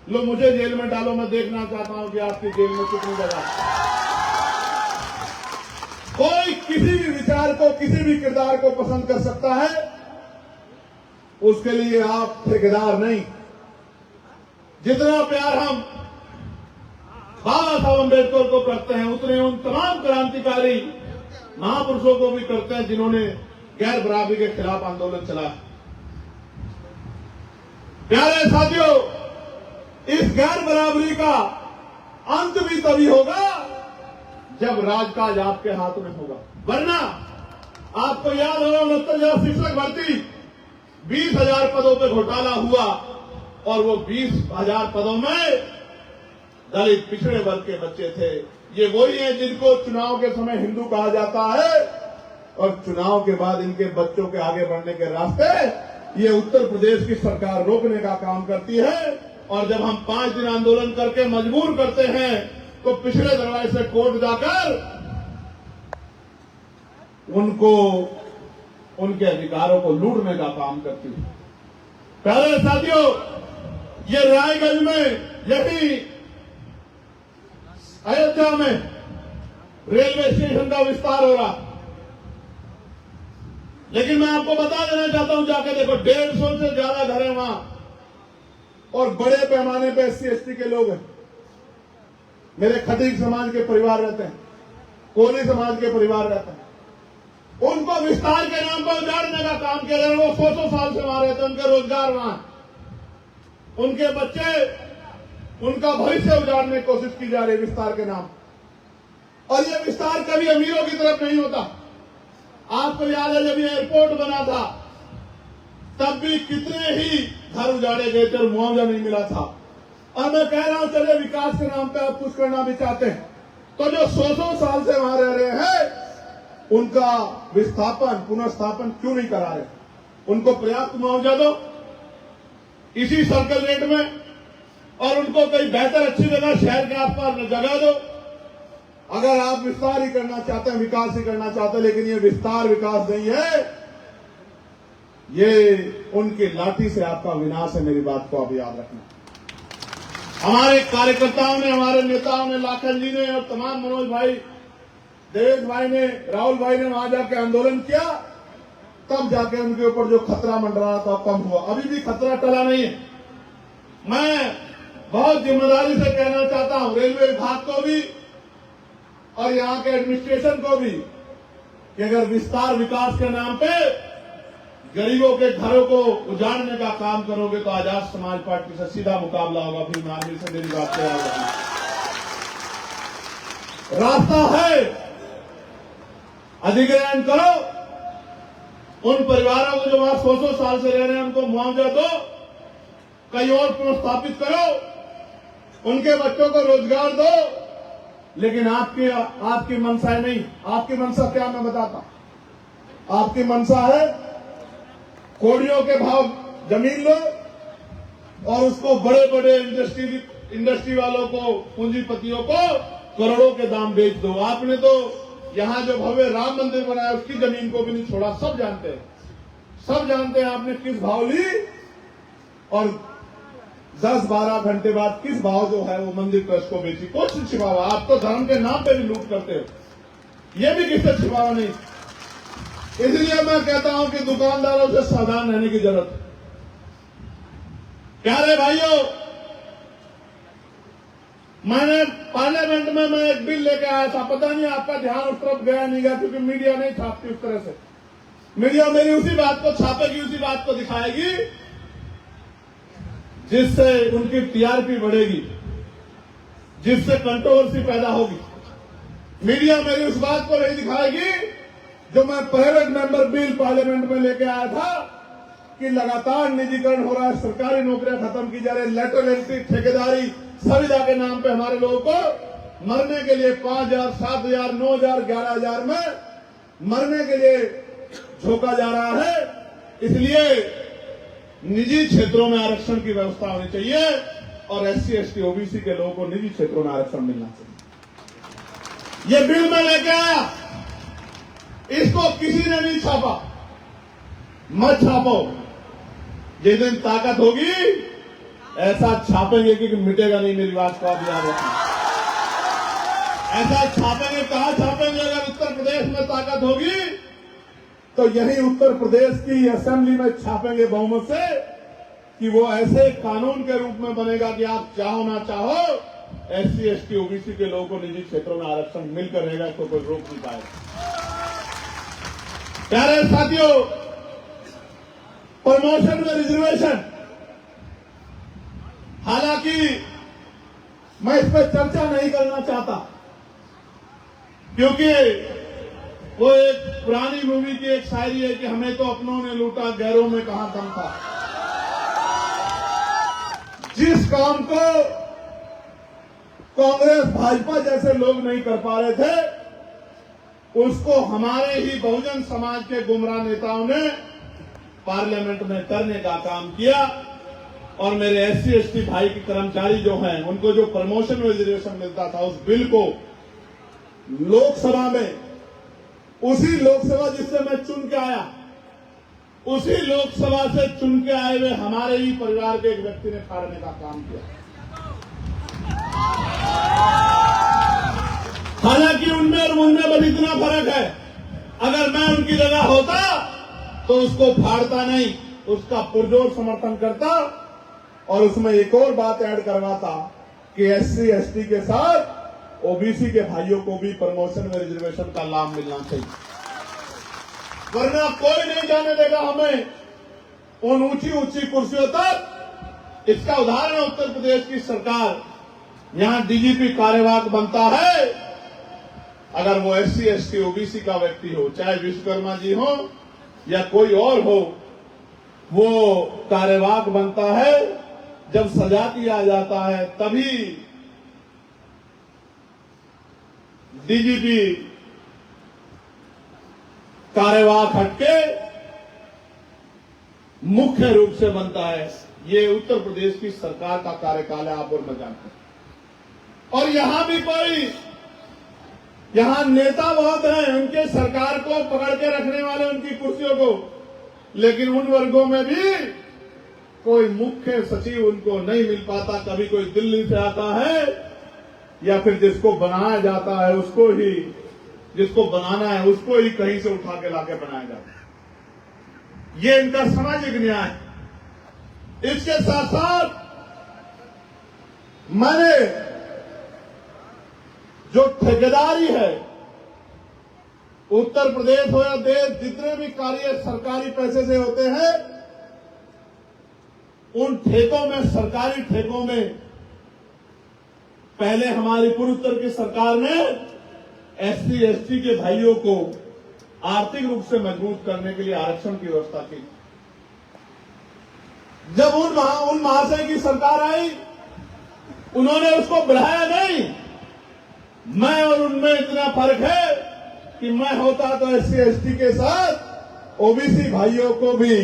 लो मुझे जेल में डालो, मैं देखना चाहता हूं कि आपकी जेल में कितनी जगह। कोई किसी भी विचार को, किसी भी किरदार को पसंद कर सकता है, उसके लिए आप ठेकेदार नहीं। जितना प्यार हम बाबा साहब अम्बेडकर को करते हैं, उतने उन तमाम क्रांतिकारी महापुरुषों को भी करते हैं जिन्होंने गैर बराबरी के खिलाफ आंदोलन चलाया। प्यारे साथियों, इस गैर बराबरी का अंत भी तभी होगा जब राजकाज आपके हाथ में होगा। वरना आपको याद होगा 69,000 शिक्षक भर्ती, 20,000 पदों पे घोटाला हुआ, और वो 20,000 पदों में दलित पिछड़े वर्ग के बच्चे थे। ये वही हैं जिनको चुनाव के समय हिंदू कहा जाता है, और चुनाव के बाद इनके बच्चों के आगे बढ़ने के रास्ते ये उत्तर प्रदेश की सरकार रोकने का काम करती है। और जब हम 5 दिन आंदोलन करके मजबूर करते हैं तो पिछले दरवाजे से कोर्ट जाकर उनको उनके अधिकारों को लूटने का काम करती है। पहले साथियों, ये रायगंज में, यही अयोध्या में रेलवे स्टेशन का विस्तार हो रहा, लेकिन मैं आपको बता देना चाहता हूं, जाके देखो 150 से ज्यादा घर हैं वहां और बड़े पैमाने पे SC ST के लोग हैं। मेरे खटीक समाज के परिवार रहते हैं, कोली समाज के परिवार रहते हैं। उनको विस्तार के नाम पर उजाड़ने का काम किया जा रहा है। वो 100 साल से वहां रहते हैं, उनके रोजगार वहां, उनके बच्चे, उनका भविष्य उजाड़ने की कोशिश की जा रही है विस्तार के नाम। और ये विस्तार कभी अमीरों की तरफ नहीं होता। आपको याद है जब ये एयरपोर्ट बना था तब भी कितने ही घर उजाड़े गए थे और मुआवजा नहीं मिला था। और मैं कह रहा हूं, चले विकास के नाम पे आप कुछ करना भी चाहते हैं तो जो 100 साल से वहां रह रहे हैं उनका विस्थापन, पुनर्स्थापन क्यों नहीं करा रहे? उनको पर्याप्त मुआवजा दो इसी सर्कल रेट में और उनको कहीं बेहतर अच्छी जगह शहर के आसपास जगह दो। अगर आप विस्तार ही करना चाहते हैं, विकास ही करना चाहते हैं, लेकिन ये विस्तार विकास नहीं है, ये उनकी लाठी से आपका विनाश है। मेरी बात को आप याद रखना। हमारे कार्यकर्ताओं ने, हमारे नेताओं ने, लाखन जी ने और तमाम मनोज भाई, देवेश भाई ने, राहुल भाई ने वहां जाके आंदोलन किया, तब जाके उनके ऊपर जो खतरा मंडरा था कम हुआ। अभी भी खतरा टला नहीं है। मैं बहुत जिम्मेदारी से कहना चाहता हूं रेलवे विभाग को भी और यहां के एडमिनिस्ट्रेशन को भी कि अगर विस्तार विकास के नाम पे गरीबों के घरों को उजाड़ने का काम करोगे तो आजाद समाज पार्टी से सीधा मुकाबला होगा। फिर आर्मी से मेरी बात को याद रखना। रास्ता है, अधिग्रहण करो, उन परिवारों को जो वहां 100 साल से रह रहे हैं उनको मुआवजा दो, कहीं और पुनर्स्थापित करो, उनके बच्चों को रोजगार दो। लेकिन आपकी मंशा नहीं। आपकी मंशा क्या, मैं बताता। आपकी मंशा है कोड़ियों के भाव जमीन लो और उसको बड़े बड़े इंडस्ट्री वालों को, पूंजीपतियों को करोड़ों के दाम बेच दो। आपने तो यहां जो भव्य राम मंदिर बनाया उसकी जमीन को भी नहीं छोड़ा। सब जानते हैं, सब जानते हैं आपने किस भाव ली और 10-12 घंटे बाद किस भाव जो है वो मंदिर ट्रस्ट को बेची। कुछ छिपा हुआ, आप तो धर्म के नाम पे भी लूट करते हो, ये भी किससे छिपा हुआ नहीं। इसलिए मैं कहता हूं कि दुकानदारों से सावधान रहने की जरूरत है। प्यारे भाइयों, मैंने पार्लियामेंट में मैं एक बिल लेके आया था, पता नहीं आपका ध्यान उस तरफ गया नहीं गया क्योंकि मीडिया नहीं छापती उस तरह से। मीडिया मेरी उसी बात को छापेगी, उसी बात को दिखाएगी जिससे उनकी टीआरपी बढ़ेगी, जिससे कंट्रोवर्सी पैदा होगी। मीडिया मेरी उस बात को नहीं दिखाएगी जो मैं प्राइवेट मेंबर बिल पार्लियामेंट में लेके आया था कि लगातार निजीकरण हो रहा है, सरकारी नौकरियां खत्म की जा रही है, लेटरल एंट्री, ठेकेदारी, संविदा के नाम पे हमारे लोगों को मरने के लिए 5,000, 7,000, 9,000, 11,000 में मरने के लिए झोंका जा रहा है। इसलिए निजी क्षेत्रों में आरक्षण की व्यवस्था होनी चाहिए और SC ST OBC के लोगों को निजी क्षेत्रों में आरक्षण मिलना चाहिए। ये बिल में लेके आया, इसको किसी ने नहीं छापा। मत छापो, जिस दिन ताकत होगी ऐसा छापेंगे कि मिटेगा नहीं। मेरी बात को आप याद रखना। ऐसा छापेंगे, कहां छापेंगे? अगर उत्तर प्रदेश में ताकत होगी तो यही उत्तर प्रदेश की असेंबली में छापेंगे बहुमत से कि वो ऐसे कानून के रूप में बनेगा कि आप चाहो ना चाहो SC ST OBC के लोगों को निजी क्षेत्रों में आरक्षण मिलकर रहेगा, तो कोई रोक नहीं पाएगा। प्यारे साथियों, प्रमोशन में रिजर्वेशन, हालांकि मैं इस पर चर्चा नहीं करना चाहता क्योंकि वो एक पुरानी मूवी की एक शायरी है कि हमें तो अपनों ने लूटा, गैरों में कहां दम था। जिस काम को कांग्रेस भाजपा जैसे लोग नहीं कर पा रहे थे उसको हमारे ही बहुजन समाज के गुमराह नेताओं ने पार्लियामेंट में करने का काम किया और मेरे SC ST भाई के कर्मचारी जो हैं उनको जो प्रमोशन में रिजर्वेशन मिलता था, उस बिल को लोकसभा में, उसी लोकसभा जिससे मैं चुन के आया, उसी लोकसभा से चुन के आए हुए हमारे ही परिवार के एक व्यक्ति ने फाड़ने का काम किया। हालांकि उनमें और मुझमें बस इतना फर्क है, अगर मैं उनकी जगह होता तो उसको फाड़ता नहीं, उसका पुरजोर समर्थन करता और उसमें एक और बात ऐड करवाता कि SC ST के साथ OBC के भाइयों को भी प्रमोशन में रिजर्वेशन का लाभ मिलना चाहिए, वरना कोई नहीं जाने देगा हमें उन ऊंची ऊंची कुर्सियों तक। इसका उदाहरण है उत्तर प्रदेश की सरकार, यहां DGP कार्यवाहक बनता है, अगर वो SC ST OBC का व्यक्ति हो, चाहे विश्वकर्मा जी हो या कोई और हो, वो कार्यवाहक बनता है जब सजाती आ जाता है, तभी DGP कार्यवाहक हटके मुख्य रूप से बनता है। ये उत्तर प्रदेश की सरकार का कार्यकाल है, आप और मैं जानते हैं। और यहां भी कोई, यहां नेता बहुत हैं, उनके सरकार को पकड़ के रखने वाले, उनकी कुर्सियों को, लेकिन उन वर्गों में भी कोई मुख्य सचिव उनको नहीं मिल पाता। कभी कोई दिल्ली से आता है या फिर जिसको बनाया जाता है उसको ही, जिसको बनाना है उसको ही कहीं से उठा के लाके बनाया जाता है। ये इनका सामाजिक न्याय है। इसके साथ साथ मैंने जो ठेकेदारी है, उत्तर प्रदेश हो या देश, जितने भी कार्य सरकारी पैसे से होते हैं, उन ठेकों में, सरकारी ठेकों में पहले हमारी पूर्वोत्तर की सरकार ने SC ST के भाइयों को आर्थिक रूप से मजबूत करने के लिए आरक्षण की व्यवस्था की। जब उन महाशय की सरकार आई, उन्होंने उसको बढ़ाया नहीं। मैं और उनमें इतना फर्क है कि मैं होता तो SC ST के साथ OBC भाइयों को भी,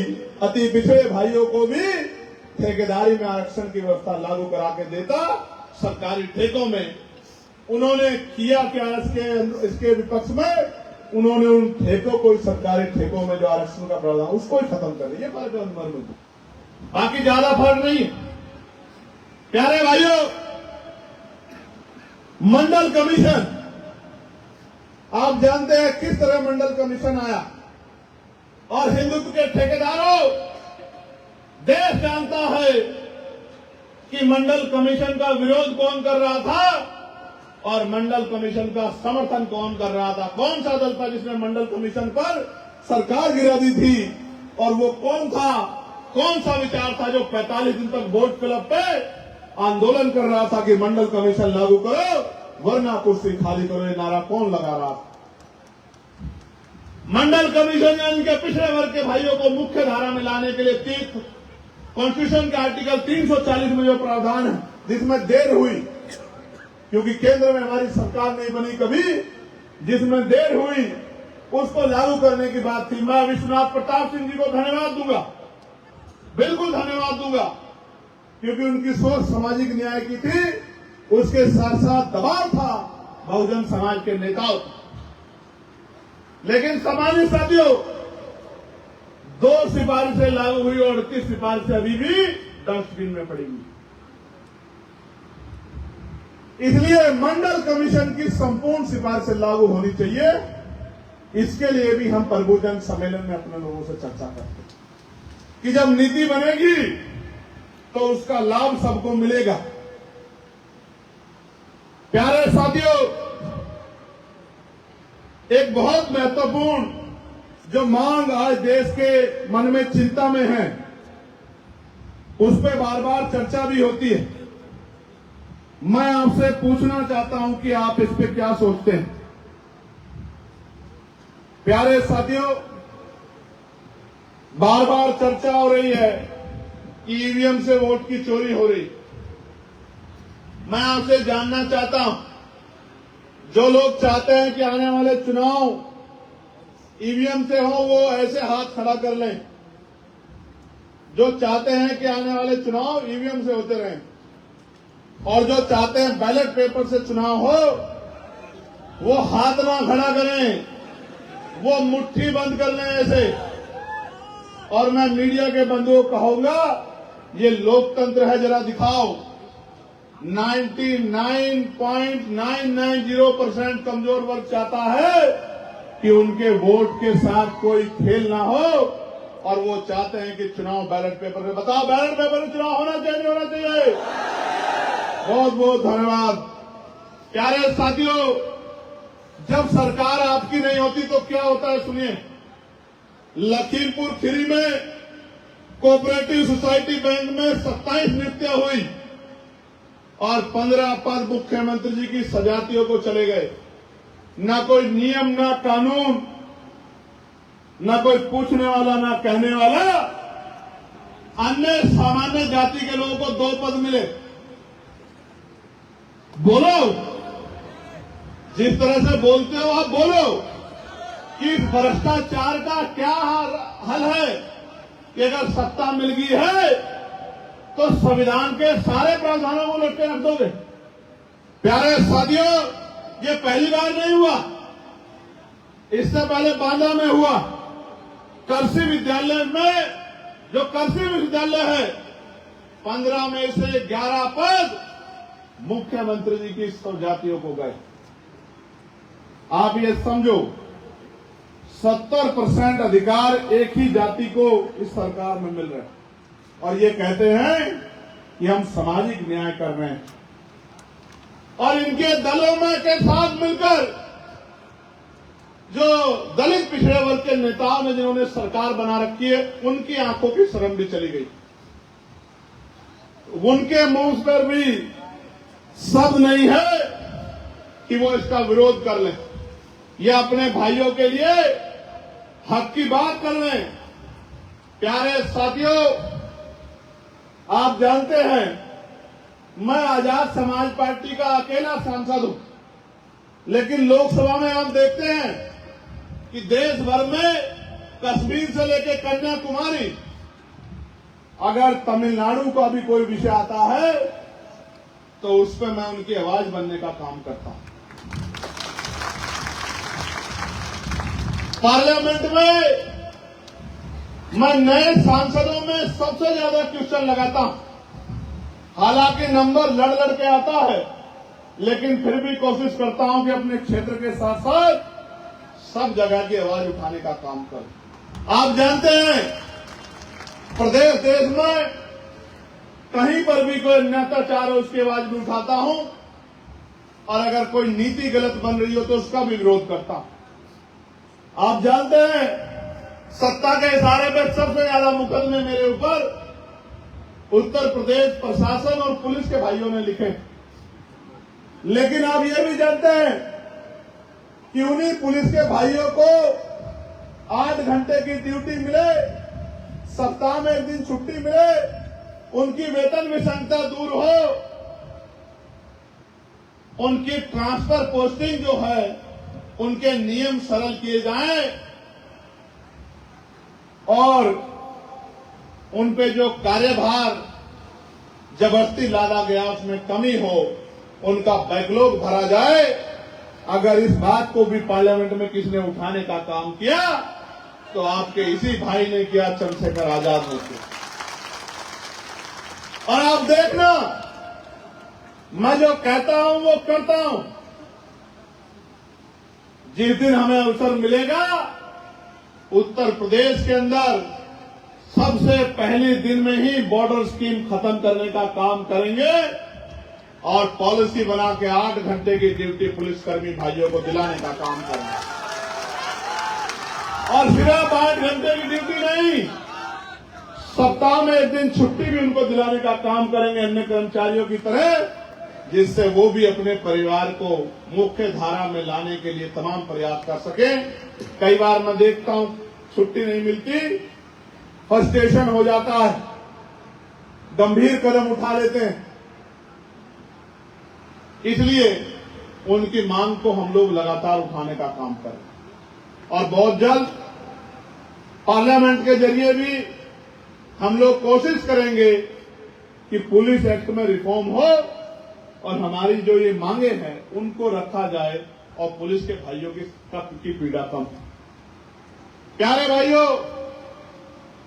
अति पिछड़े भाइयों को भी ठेकेदारी में आरक्षण की व्यवस्था लागू करा के देता। सरकारी ठेकों में उन्होंने किया क्या, इसके विपक्ष में उन्होंने उन ठेकों को, सरकारी ठेकों में जो आरक्षण का प्रावधान, उसको ही खत्म कर दिया। ये फर्क है उनमें, बाकी ज्यादा फर्क नहीं है। प्यारे भाइयों, मंडल कमीशन, आप जानते हैं किस तरह मंडल कमीशन आया। और हिंदुत्व के ठेकेदारों, देश जानता है कि मंडल कमीशन का विरोध कौन कर रहा था और मंडल कमीशन का समर्थन कौन कर रहा था। कौन सा दल था जिसने मंडल कमीशन पर सरकार गिरा दी थी, और वो कौन था, कौन सा विचार था जो 45 दिन तक बोट क्लब पे आंदोलन कर रहा था कि मंडल कमीशन लागू करो वरना कुर्सी खाली करो। ये नारा कौन लगा रहा था? मंडल कमीशन ने इनके पिछड़े वर्ग के भाइयों को मुख्य धारा में लाने के लिए कॉन्स्टिट्यूशन के आर्टिकल 340 में जो प्रावधान है, जिसमें देर हुई क्योंकि केंद्र में हमारी सरकार नहीं बनी कभी, जिसमें देर हुई उसको लागू करने की बात थी। मैं विश्वनाथ प्रताप सिंह जी को धन्यवाद दूंगा, बिल्कुल धन्यवाद दूंगा, क्योंकि उनकी सोच सामाजिक न्याय की थी। उसके साथ साथ दबाव था बहुजन समाज के नेताओं। लेकिन सामान्य साथियों, 2 सिफारिशें लागू हुई और 38 सिफारिशें अभी भी डस्टबिन में पड़ी हुई। इसलिए मंडल कमीशन की संपूर्ण सिफारिशें लागू होनी चाहिए। इसके लिए भी हम प्रबुद्धजन सम्मेलन में अपने लोगों से चर्चा करते हैं कि जब नीति बनेगी तो उसका लाभ सबको मिलेगा। प्यारे साथियों, एक बहुत महत्वपूर्ण जो मांग आज देश के मन में चिंता में है, उस पर बार बार चर्चा भी होती है। मैं आपसे पूछना चाहता हूं कि आप इस पे क्या सोचते हैं। प्यारे साथियों, बार बार चर्चा हो रही है कि ईवीएम से वोट की चोरी हो रही। मैं आपसे जानना चाहता हूं, जो लोग चाहते हैं कि आने वाले चुनाव ईवीएम से हो, वो ऐसे हाथ खड़ा कर लें। जो चाहते हैं कि आने वाले चुनाव ईवीएम से होते रहें और जो चाहते हैं बैलेट पेपर से चुनाव हो, वो हाथ ना खड़ा करें, वो मुट्ठी बंद कर लें ऐसे। और मैं मीडिया के बंधुओं को कहूंगा, ये लोकतंत्र है, जरा दिखाओ। 99.990% कमजोर वर्ग चाहता है कि उनके वोट के साथ कोई खेल ना हो और वो चाहते हैं कि चुनाव बैलेट पेपर में। बताओ, बैलेट पेपर में चुनाव होना चाहिए नहीं होना चाहिए? बहुत बहुत धन्यवाद। प्यारे साथियों, जब सरकार आपकी नहीं होती तो क्या होता है सुनिए। लखीमपुर खीरी में कोऑपरेटिव सोसाइटी बैंक में 27 नियुक्तियां हुई और 15 पद मुख्यमंत्री जी की सजातियों को चले गए। ना कोई नियम, ना कानून, ना कोई पूछने वाला, ना कहने वाला। अन्य सामान्य जाति के लोगों को 2 पद मिले। बोलो, जिस तरह से बोलते हो आप बोलो कि भ्रष्टाचार का क्या हल है कि अगर सत्ता मिल गई है तो संविधान के सारे प्रावधानों को लटके रख दोगे। प्यारे साथियों, ये पहली बार नहीं हुआ, इससे पहले बांदा में हुआ। कृषि विद्यालय में, जो कृषि विश्वविद्यालय है, 15 में से 11 पद मुख्यमंत्री जी की सब जातियों को गए। आप ये समझो, 70% अधिकार एक ही जाति को इस सरकार में मिल रहे हैं और ये कहते हैं कि हम सामाजिक न्याय कर रहे हैं। और इनके दलों में के साथ मिलकर जो दलित पिछड़े वर्ग के नेताओं ने जिन्होंने सरकार बना रखी है, उनकी आंखों की शर्म भी चली गई। उनके मुंह पर भी शब्द नहीं है कि वो इसका विरोध कर लें। ये अपने भाइयों के लिए हक की बात कर रहे हैं। प्यारे साथियों, आप जानते हैं मैं आजाद समाज पार्टी का अकेला सांसद हूं, लेकिन लोकसभा में हम देखते हैं कि देश भर में कश्मीर से लेकर कन्याकुमारी, अगर तमिलनाडु का भी कोई विषय आता है तो उस पर मैं उनकी आवाज बनने का काम करता हूं। पार्लियामेंट में मैं नए सांसदों में सबसे ज्यादा क्वेश्चन लगाता हूं। हालांकि नंबर लड़ के आता है, लेकिन फिर भी कोशिश करता हूं कि अपने क्षेत्र के साथ साथ सब जगह की आवाज उठाने का काम करूं। आप जानते हैं, प्रदेश देश में कहीं पर भी कोई अत्याचार हो उसकी आवाज भी उठाता हूं और अगर कोई नीति गलत बन रही हो तो उसका भी विरोध करता हूं। आप जानते हैं, सत्ता के इशारे पे सबसे ज्यादा मुकदमे मेरे ऊपर उत्तर प्रदेश प्रशासन और पुलिस के भाइयों ने लिखे। लेकिन आप ये भी जानते हैं कि उन्हीं पुलिस के भाइयों को 8 घंटे की ड्यूटी मिले, सप्ताह में 1 दिन छुट्टी मिले, उनकी वेतन विषमता दूर हो, उनकी ट्रांसफर पोस्टिंग जो है उनके नियम सरल किए जाएं और उन पे जो कार्यभार जबरदस्ती लादा गया उसमें कमी हो, उनका बैकलॉग भरा जाए। अगर इस बात को भी पार्लियामेंट में किसी ने उठाने का काम किया तो आपके इसी भाई ने किया, चंद्रशेखर आजाद ने किया। और आप देखना, मैं जो कहता हूं वो करता हूं। जिस दिन हमें अवसर मिलेगा, उत्तर प्रदेश के अंदर सबसे पहले दिन में ही बॉर्डर स्कीम खत्म करने का काम करेंगे और पॉलिसी बना के 8 घंटे की ड्यूटी पुलिसकर्मी भाइयों को दिलाने का काम करेंगे। और सिर्फ 8 घंटे की ड्यूटी नहीं, सप्ताह में 1 दिन छुट्टी भी उनको दिलाने का काम करेंगे अन्य कर्मचारियों की तरह, जिससे वो भी अपने परिवार को मुख्य धारा में लाने के लिए तमाम प्रयास कर सके। कई बार मैं देखता हूं छुट्टी नहीं मिलती, फ्रस्ट्रेशन हो जाता है, गंभीर कदम उठा लेते हैं। इसलिए उनकी मांग को हम लोग लगातार उठाने का काम करें और बहुत जल्द पार्लियामेंट के जरिए भी हम लोग कोशिश करेंगे कि पुलिस एक्ट में रिफॉर्म हो और हमारी जो ये मांगे हैं उनको रखा जाए और पुलिस के भाइयों की पीड़ा कम हो। प्यारे भाइयों,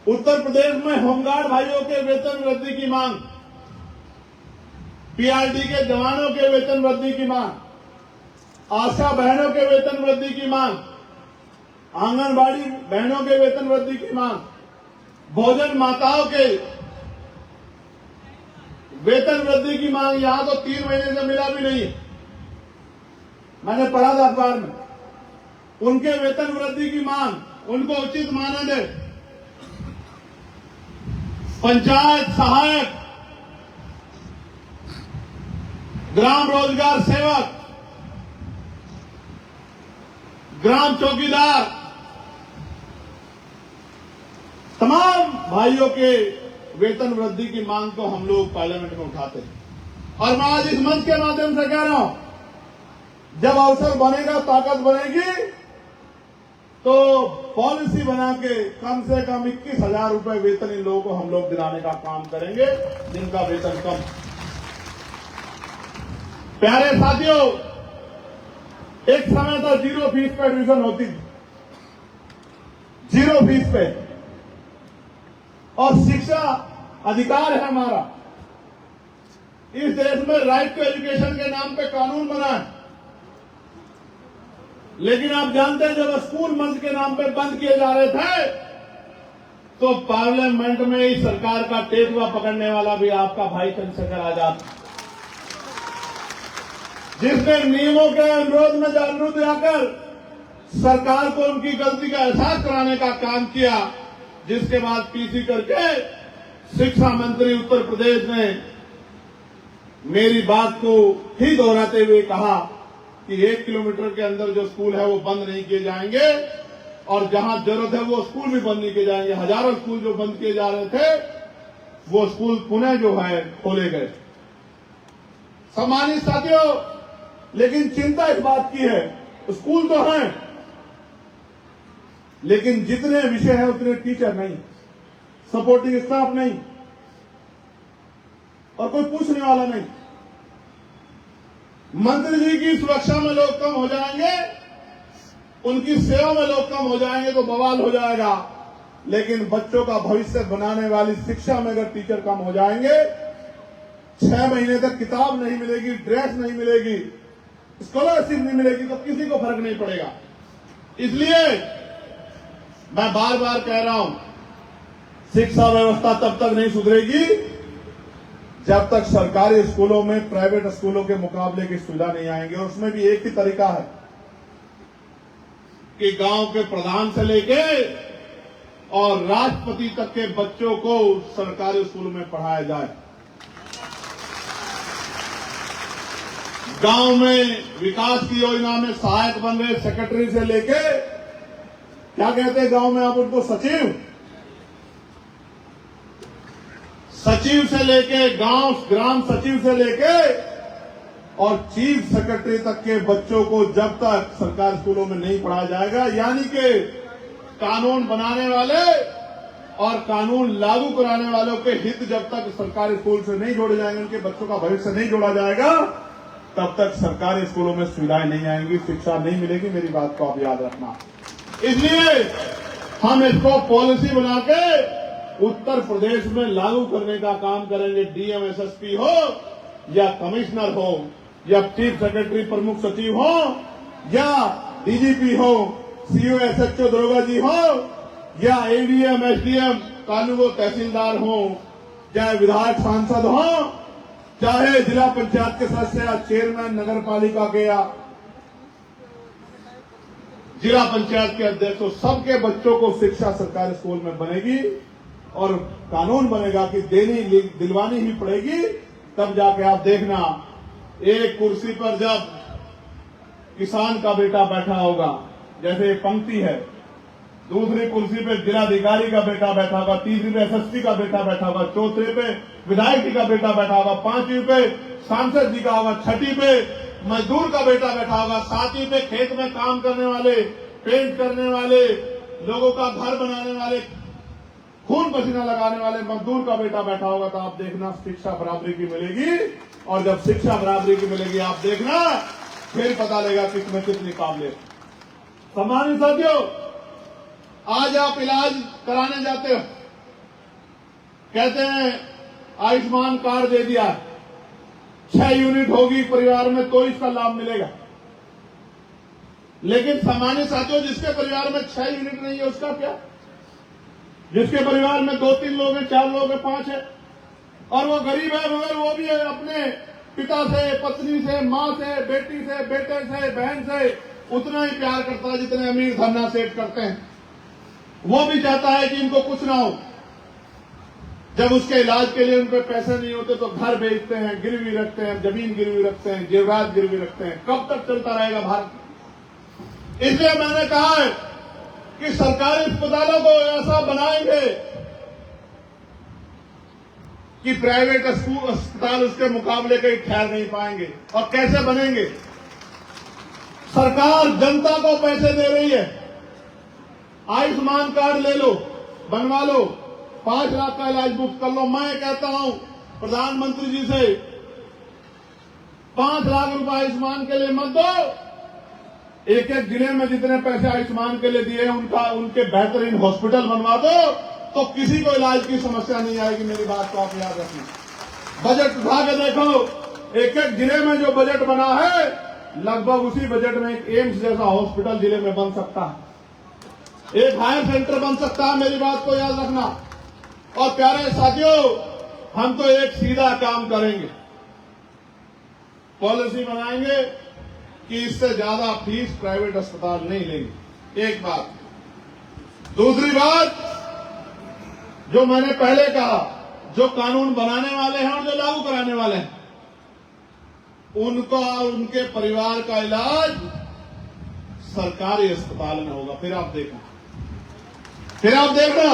उत्तर प्रदेश में होमगार्ड भाइयों के वेतन वृद्धि की मांग, पीआरडी के जवानों के वेतन वृद्धि की मांग, आशा बहनों के वेतन वृद्धि की मांग, आंगनबाड़ी बहनों के वेतन वृद्धि की मांग, भोजन माताओं के वेतन वृद्धि की मांग यहां तो 3 महीने से मिला भी नहीं है। मैंने पढ़ा था अखबार में, उनके वेतन वृद्धि की मांग, उनको उचित मानदेय है। पंचायत सहायक, ग्राम रोजगार सेवक, ग्राम चौकीदार, तमाम भाइयों के वेतन वृद्धि की मांग को हम लोग पार्लियामेंट में उठाते हैं। और मैं आज इस मंच के माध्यम से कह रहा हूं, जब अवसर बनेगा, ताकत बनेगी, तो पॉलिसी बना के कम से कम 21,000 रुपए वेतन इन लोगों को हम लोग दिलाने का काम करेंगे जिनका वेतन कम। प्यारे साथियों, एक समय था 0 फीस पे एडमिशन होती थी, 0 फीस पे, और शिक्षा अधिकार है हमारा। इस देश में राइट टू एजुकेशन के नाम पे कानून बना है, लेकिन आप जानते हैं जब स्कूल मंच के नाम पे बंद किए जा रहे थे तो पार्लियामेंट में ही सरकार का टेकुआ पकड़ने वाला भी आपका भाई चंद्रशेखर आजाद, जिसने नियमों के अनुरोध में जागरूक आकर सरकार को उनकी गलती का एहसास कराने का काम किया, जिसके बाद पीसी करके शिक्षा मंत्री उत्तर प्रदेश ने मेरी बात को ही दोहराते हुए कहा कि 1 किलोमीटर के अंदर जो स्कूल है वो बंद नहीं किए जाएंगे और जहां जरूरत है वो स्कूल भी बंद नहीं किए जाएंगे। हजारों स्कूल जो बंद किए जा रहे थे वो स्कूल पुनः जो है खोले गए। सम्मानित साथियों, लेकिन चिंता इस बात की है, स्कूल तो हैं लेकिन जितने विषय हैं उतने टीचर नहीं, सपोर्टिंग स्टाफ नहीं और कोई पूछने वाला नहीं। मंत्री जी की सुरक्षा में लोग कम हो जाएंगे, उनकी सेवा में लोग कम हो जाएंगे तो बवाल हो जाएगा, लेकिन बच्चों का भविष्य बनाने वाली शिक्षा में अगर टीचर कम हो जाएंगे, 6 महीने तक किताब नहीं मिलेगी, ड्रेस नहीं मिलेगी, स्कॉलरशिप नहीं मिलेगी तो किसी को फर्क नहीं पड़ेगा। इसलिए मैं बार बार कह रहा हूं, शिक्षा व्यवस्था तब तक नहीं सुधरेगी जब तक सरकारी स्कूलों में प्राइवेट स्कूलों के मुकाबले की सुविधा नहीं आएंगे। और उसमें भी एक ही तरीका है कि गांव के प्रधान से लेके और राष्ट्रपति तक के बच्चों को सरकारी स्कूलों में पढ़ाया जाए। गांव में विकास की योजना में सहायक बन रहे सेक्रेटरी से लेके, क्या कहते हैं गांव में आप उनको, सचिव से लेके, ग्राम सचिव से लेके और चीफ सेक्रेटरी तक के बच्चों को जब तक सरकारी स्कूलों में नहीं पढ़ाया जाएगा, यानी कि कानून बनाने वाले और कानून लागू कराने वालों के हित जब तक सरकारी स्कूल से नहीं जोड़े जाएंगे, उनके बच्चों का भविष्य नहीं जोड़ा जाएगा, तब तक सरकारी स्कूलों में सुविधाएं नहीं आएंगी, शिक्षा नहीं मिलेगी। मेरी बात को आप याद रखना। इसलिए हम इसको पॉलिसी बना के उत्तर प्रदेश में लागू करने का काम करेंगे। डीएम एसएसपी हो या कमिश्नर हो या चीफ सेक्रेटरी प्रमुख सचिव हो या डीजीपी हो, सीओ एसएचओ दरोगा जी हो या एडीएम एसडीएम कानून तहसीलदार हो, चाहे विधायक सांसद हो, चाहे जिला पंचायत के सदस्य या चेयरमैन नगर पालिका के या जिला पंचायत के अध्यक्ष हो, सबके बच्चों को शिक्षा सरकारी स्कूल में बनेगी और कानून बनेगा कि दिलवानी ही पड़ेगी। तब जाके आप देखना, एक कुर्सी पर जब किसान का बेटा बैठा होगा, जैसे एक पंक्ति है, दूसरी कुर्सी पे जिलाधिकारी का बेटा बैठा होगा, तीसरी पे एसएसपी का बेटा बैठा होगा, चौथे पे विधायक जी का बेटा बैठा होगा, पांचवी पे सांसद जी का होगा, छठी पे मजदूर का बेटा बैठा होगा, सातवीं पे खेत में काम करने वाले, पेंट करने वाले, लोगों का घर बनाने वाले खून पसीना लगाने वाले मजदूर का बेटा बैठा होगा तो आप देखना शिक्षा बराबरी की मिलेगी। और जब शिक्षा बराबरी की मिलेगी आप देखना फिर पता लगेगा किसमें कितनी काबिलियत। सम्मानित साथियों, आज आप इलाज कराने जाते हो, कहते हैं आयुष्मान कार्ड दे दिया, 6 यूनिट होगी परिवार में तो इसका लाभ मिलेगा। लेकिन सामान्य साथियों, जिसके परिवार में 6 यूनिट नहीं है उसका क्या? जिसके परिवार में 2-3 लोग हैं, 4 लोग हैं, 5 है और वो गरीब है, मगर वो भी है अपने पिता से, पत्नी से, मां से, बेटी से, बेटे से, बहन से उतना ही प्यार करता है जितने अमीर धन्ना सेठ करते हैं। वो भी चाहता है कि इनको कुछ ना हो। जब उसके इलाज के लिए उनके पैसे नहीं होते तो घर बेचते हैं, गिरवी रखते हैं, जमीन गिरवी रखते हैं, जेवरात गिरवी रखते हैं। कब तक चलता रहेगा भारत? इसलिए मैंने कहा है कि सरकारी अस्पतालों को ऐसा बनाएंगे कि प्राइवेट अस्पताल उसके मुकाबले कहीं ठहर नहीं पाएंगे। और कैसे बनेंगे? सरकार जनता को पैसे दे रही है, आयुष्मान कार्ड ले लो, बनवा लो, 5 लाख का इलाज मुफ्त कर लो। मैं कहता हूं प्रधानमंत्री जी से 5 लाख रुपए आयुष्मान के लिए मत दो, एक एक जिले में जितने पैसे आयुष्मान के लिए दिए हैं उनके बेहतरीन हॉस्पिटल बनवा दो, तो किसी को इलाज की समस्या नहीं आएगी। मेरी बात को आप याद रखना। बजट उठा के देखो, एक एक जिले में जो बजट बना है लगभग उसी बजट में एक एम्स जैसा हॉस्पिटल जिले में बन सकता है, एक हायर सेंटर बन सकता है। मेरी बात को याद रखना। और प्यारे साथियों, हम तो एक सीधा काम करेंगे, पॉलिसी बनाएंगे कि इससे ज्यादा फीस प्राइवेट अस्पताल नहीं लेंगे। एक बात। दूसरी बात, जो मैंने पहले कहा, जो कानून बनाने वाले हैं और जो लागू कराने वाले हैं, उनका उनके परिवार का इलाज सरकारी अस्पताल में होगा। फिर आप देखना,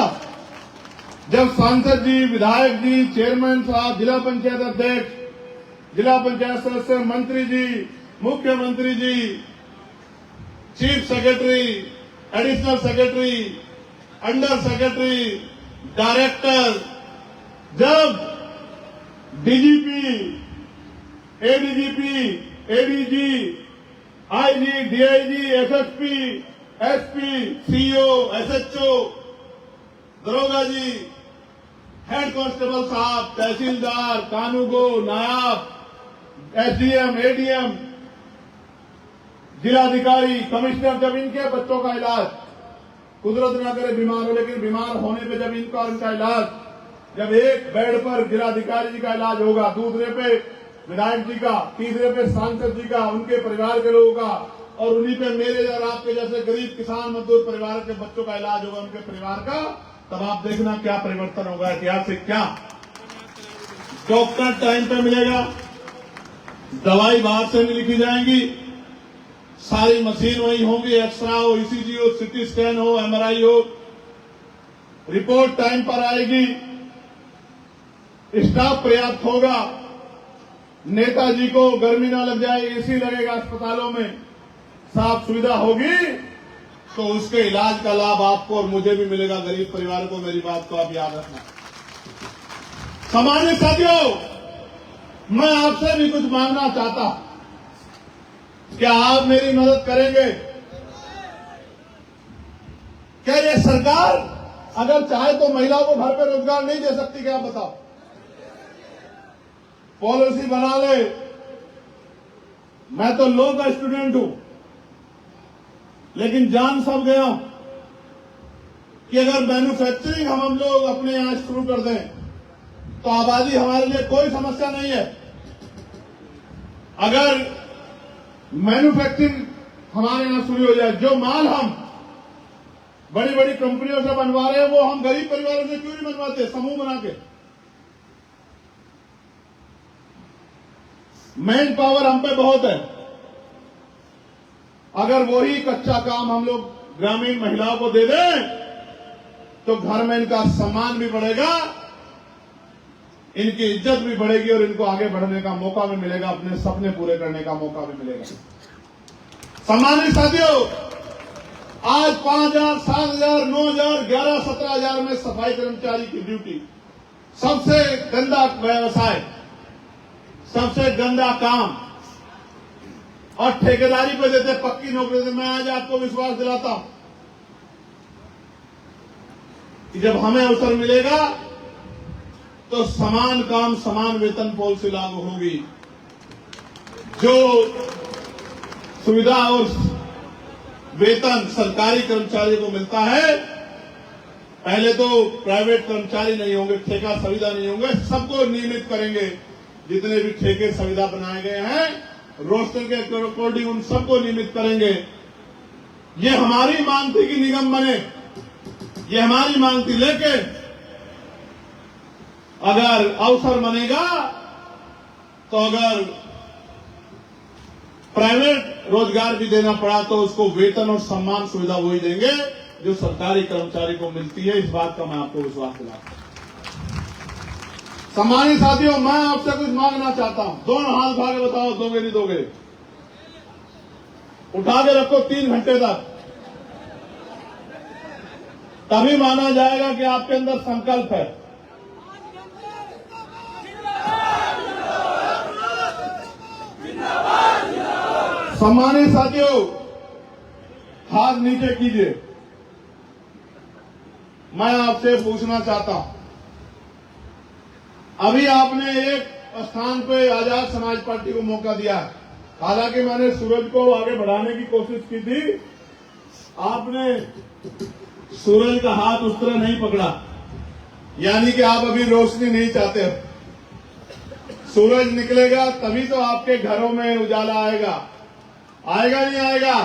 जब सांसद जी, विधायक जी, चेयरमैन साहब, जिला पंचायत अध्यक्ष, जिला पंचायत सदस्य, मंत्री जी, मुख्यमंत्री जी, chief secretary, additional secretary, under secretary, director, जब DGP, ADGP, ADG, IG, DIG, SSP, SP, CO, SHO, दरोगा जी, हेड कांस्टेबल साहब, तहसीलदार, कानूगो, नायब, एसडीएम, एडीएम, जिलाधिकारी, कमिश्नर, जब इनके बच्चों का इलाज, कुदरत ना करे बीमार हो, लेकिन बीमार होने पे जब इनका और इनका इलाज, जब एक बेड पर जिलाधिकारी जी का इलाज होगा, दूसरे पे विधायक जी का, तीसरे पे सांसद जी का, उनके परिवार के लोगों का, और उन्हीं पे मेरे और आपके जैसे गरीब किसान मजदूर परिवार के बच्चों का इलाज होगा, उनके परिवार का, तब आप देखना क्या परिवर्तन होगा। ऐतिहासिक क्या, डॉक्टर टाइम पे मिलेगा, दवाई बाहर से नहीं लिखी जाएंगी, सारी मशीन वही होंगी, एक्सरा हो, ईसीजी हो, सीटी स्कैन हो, एमआरआई हो, रिपोर्ट टाइम पर आएगी, स्टाफ पर्याप्त होगा, नेताजी को गर्मी ना लग जाए, एसी लगेगा अस्पतालों में, साफ सुविधा होगी, तो उसके इलाज का लाभ आपको और मुझे भी मिलेगा, गरीब परिवार को। मेरी बात को आप याद रखना। सामान्य साथियों, मैं आपसे भी कुछ मांगना चाहता, क्या आप मेरी मदद करेंगे? क्या ये सरकार अगर चाहे तो महिलाओं को घर पे रोजगार नहीं दे सकती? क्या बताओ? पॉलिसी बना ले। मैं तो लॉ का स्टूडेंट हूं, लेकिन जान सब गया हूं कि अगर मैन्युफैक्चरिंग हम लोग अपने यहां शुरू कर दें तो आबादी हमारे लिए कोई समस्या नहीं है। अगर मैन्युफैक्चरिंग हमारे यहां शुरू हो जाए, जो माल हम बड़ी बड़ी कंपनियों से बनवा रहे हैं वो हम गरीब परिवारों से क्यों नहीं बनवाते, समूह बना के? मैन पावर हम पे बहुत है, अगर वही कच्चा काम हम लोग ग्रामीण महिलाओं को दे दें तो घर में इनका सम्मान भी बढ़ेगा, इनकी इज्जत भी बढ़ेगी और इनको आगे बढ़ने का मौका भी मिलेगा, अपने सपने पूरे करने का मौका भी मिलेगा। सम्मानित साथियों, आज 5,000, 7,000, 9,000, 11, 17,000 में सफाई कर्मचारी की ड्यूटी। सबसे गंदा व्यवसाय, सबसे गंदा काम, और ठेकेदारी पे देते, पक्की नौकरी देते। मैं आज आपको विश्वास दिलाता हूं कि जब हमें अवसर मिलेगा तो समान काम समान वेतन पॉलिसी लागू होगी। जो सुविधा और वेतन सरकारी कर्मचारी को मिलता है, पहले तो प्राइवेट कर्मचारी नहीं होंगे, ठेका सुविधा नहीं होंगे, सबको नियमित करेंगे। जितने भी ठेके सुविधा बनाए गए हैं रोस्टर के अकॉर्डिंग उन सबको नियमित करेंगे। ये हमारी मांग थी कि निगम बने, ये हमारी मांग थी। लेकिन अगर अवसर बनेगा तो अगर प्राइवेट रोजगार भी देना पड़ा तो उसको वेतन और सम्मान सुविधा वही देंगे जो सरकारी कर्मचारी को मिलती है। इस बात का मैं आपको विश्वास दिलाता हूं। सम्मानित साथियों, मैं आपसे कुछ मांगना चाहता हूं। दोनों हाथ उठा के बताओ, दोगे नहीं दोगे? उठा के रखो 3 घंटे तक, तभी माना जाएगा कि आपके अंदर संकल्प है। सम्मानित साथियों, हाथ नीचे कीजिए। मैं आपसे पूछना चाहता हूं, अभी आपने एक स्थान पे आजाद समाज पार्टी को मौका दिया है। हालांकि मैंने सूरज को आगे बढ़ाने की कोशिश की थी, आपने सूरज का हाथ उस तरह नहीं पकड़ा, यानी कि आप अभी रोशनी नहीं चाहते हो। सूरज निकलेगा तभी तो आपके घरों में उजाला आएगा। आएगा नहीं आएगा?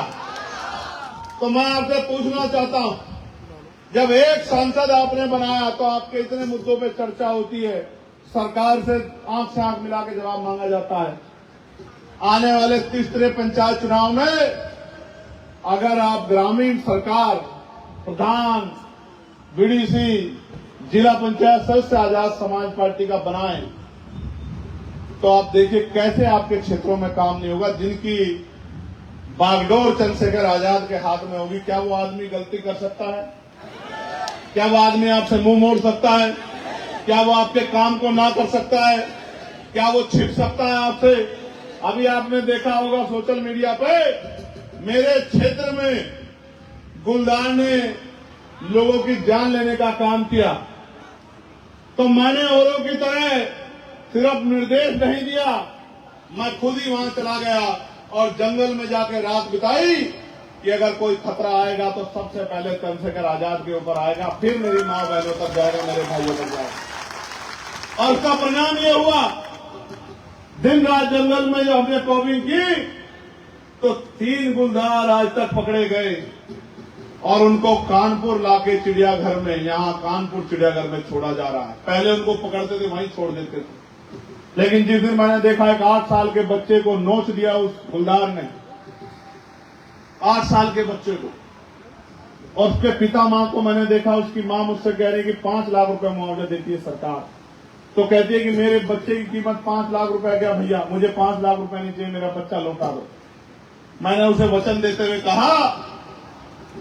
तो मैं आपसे पूछना चाहता हूं, जब एक सांसद आपने बनाया तो आपके इतने मुद्दों पे चर्चा होती है, सरकार से आंख से आंख मिला के जवाब मांगा जाता है। आने वाले 30 पंचायत चुनाव में अगर आप ग्रामीण सरकार, प्रधान, बीडीसी, जिला पंचायत सदस्य आजाद समाज पार्टी का बनाएं तो आप देखिए कैसे आपके क्षेत्रों में काम नहीं होगा। जिनकी बागडोर चंद्रशेखर आजाद के हाथ में होगी, क्या वो आदमी गलती कर सकता है? क्या वो आदमी आपसे मुंह मोड़ सकता है? क्या वो आपके काम को ना कर सकता है? क्या वो छिप सकता है आपसे? अभी आपने देखा होगा सोशल मीडिया पे, मेरे क्षेत्र में गुलदार ने लोगों की जान लेने का काम किया, तो मैंने औरों की तरह सिर्फ निर्देश नहीं दिया, मैं खुद ही वहां चला गया और जंगल में जाकर रात बिताई कि अगर कोई खतरा आएगा तो सबसे पहले चंद्रशेखर आजाद के ऊपर आएगा, फिर मेरी मां बहनों तक जाएगा, मेरे भाइयों तक जाएगा। और उसका परिणाम ये हुआ, दिन रात जंगल में जो हमने कॉबिंग की तो 3 गुलदार आज तक पकड़े गए और उनको कानपुर लाके चिड़ियाघर में, यहां कानपुर चिड़ियाघर में छोड़ा जा रहा है। पहले उनको पकड़ते थे वहीं छोड़ देते थे, लेकिन जिस दिन मैंने देखा एक 8 साल के बच्चे को नोच दिया उस गुलदार ने, 8 साल के बच्चे को, और उसके पिता मां को मैंने देखा, उसकी मां मुझसे कह रही कि 5 लाख रुपए मुआवजा देती है सरकार। तो कहती है कि मेरे बच्चे की कीमत 5 लाख रुपए, क्या भैया मुझे 5 लाख रुपए नहीं चाहिए, मेरा बच्चा लौटा दो। मैंने उसे वचन देते हुए कहा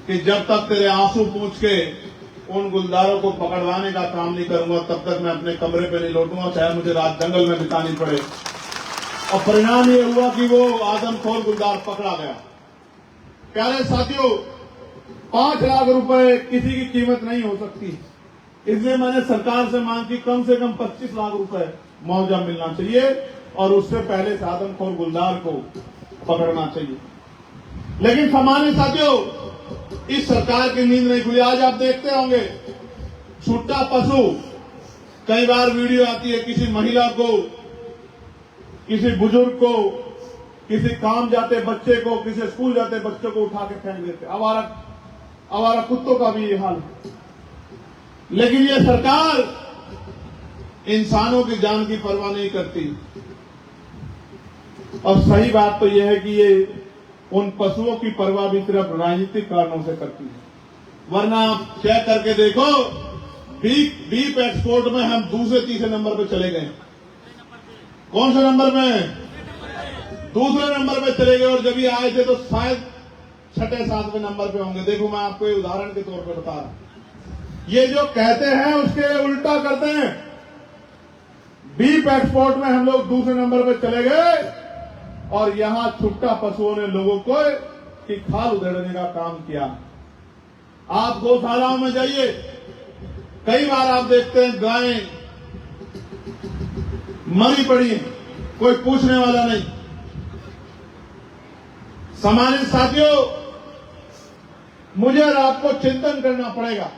कि जब तक तेरे आंसू पूछ के उन गुलदारों को पकड़वाने का काम नहीं करूंगा तब तक मैं अपने कमरे पे नहीं लौटूंगा, चाहे मुझे रात जंगल में बितानी पड़े। और परिणाम ये हुआ कि वो आदमखोर गुलदार पकड़ा गया। प्यारे साथियों, 5 लाख रुपए किसी की कीमत नहीं हो सकती, इसलिए मैंने सरकार से मांग की कम से कम 25 लाख रुपए मुआवजा मिलना चाहिए और उससे पहले से आदमखोर गुलदार को पकड़ना चाहिए। लेकिन सामान्य साथियों, इस सरकार की नींद नहीं खुली। आज आप देखते होंगे छूटा पशु, कई बार वीडियो आती है, किसी महिला को, किसी बुजुर्ग को, किसी काम जाते बच्चे को, किसी स्कूल जाते बच्चे को उठा के फेंक देते। आवारा कुत्तों का भी ये हाल है। लेकिन ये सरकार इंसानों की जान की परवाह नहीं करती। और सही बात तो यह है कि ये उन पशुओं की परवाह भी सिर्फ राजनीतिक कारणों से करती है। वरना आप चेक करके देखो, बीफ एक्सपोर्ट में हम दूसरे तीसरे नंबर पे चले गए। कौन से नंबर में? दूसरे नंबर पे चले गए। और जब ये आए थे तो शायद छठे सातवें नंबर पे होंगे। देखो मैं आपको ये उदाहरण के तौर पे बता रहा हूं। ये जो कहते हैं उसके उल्टा करते हैं। बीफ एक्सपोर्ट में हम लोग दूसरे नंबर पे चले गए और यहां छुट्टा पशुओं ने लोगों को की खाल उधेड़ने का काम किया। आप गौशालाओं में जाइए, कई बार आप देखते हैं गायें मरी पड़ी हैं, कोई पूछने वाला नहीं। सम्मानित साथियों, मुझे और आपको चिंतन करना पड़ेगा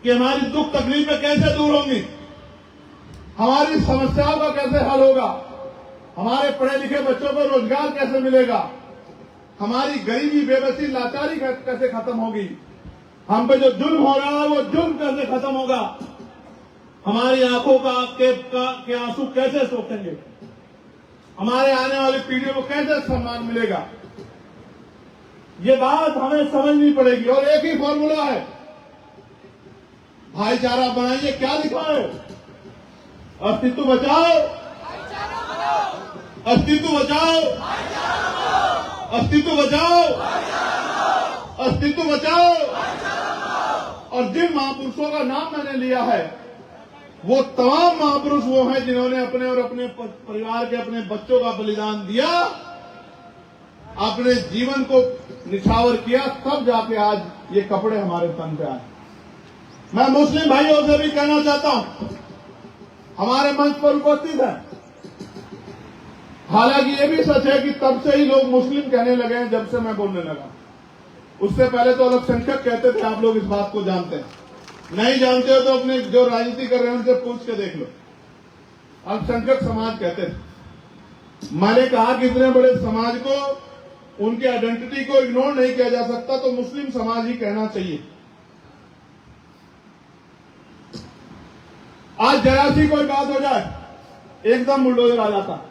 कि हमारी दुख तकलीफें कैसे दूर होंगी, हमारी समस्याओं का कैसे हल होगा, हमारे पढ़े लिखे बच्चों को रोजगार कैसे मिलेगा, हमारी गरीबी बेबसी लाचारी कैसे खत्म होगी, हम पे जो जुल्म हो रहा है वो जुल्म कैसे खत्म होगा, हमारी आंखों के आंसू कैसे सोखेंगे, हमारे आने वाली पीढ़ियों को कैसे सम्मान मिलेगा। ये बात हमें समझनी पड़ेगी। और एक ही फॉर्मूला है, भाईचारा बनाइए। क्या लिखा है? अस्तित्व बचाओ, अस्तित्व बचाओ, अस्तित्व बचाओ, अस्तित्व बचाओ। और जिन महापुरुषों का नाम मैंने लिया है वो तमाम महापुरुष वो हैं जिन्होंने अपने और अपने परिवार के अपने बच्चों का बलिदान दिया, अपने जीवन को निछावर किया, तब जाके आज ये कपड़े हमारे तन पे आए। मैं मुस्लिम भाइयों से भी कहना चाहता हूं, हमारे मंच पर उपस्थित है, हालांकि ये भी सच है कि तब से ही लोग मुस्लिम कहने लगे हैं जब से मैं बोलने लगा। उससे पहले तो अल्पसंख्यक कहते थे, आप लोग इस बात को जानते हैं। नहीं जानते हो तो अपने जो राजनीति कर रहे हैं उनसे पूछ के देख लो। अल्पसंख्यक समाज कहते थे। मैंने कहा कि इतने बड़े समाज को, उनके आइडेंटिटी को इग्नोर नहीं किया जा सकता, तो मुस्लिम समाज ही कहना चाहिए। आज जरा सी कोई बात हो जाए एकदम बुलडोजर आ जाता।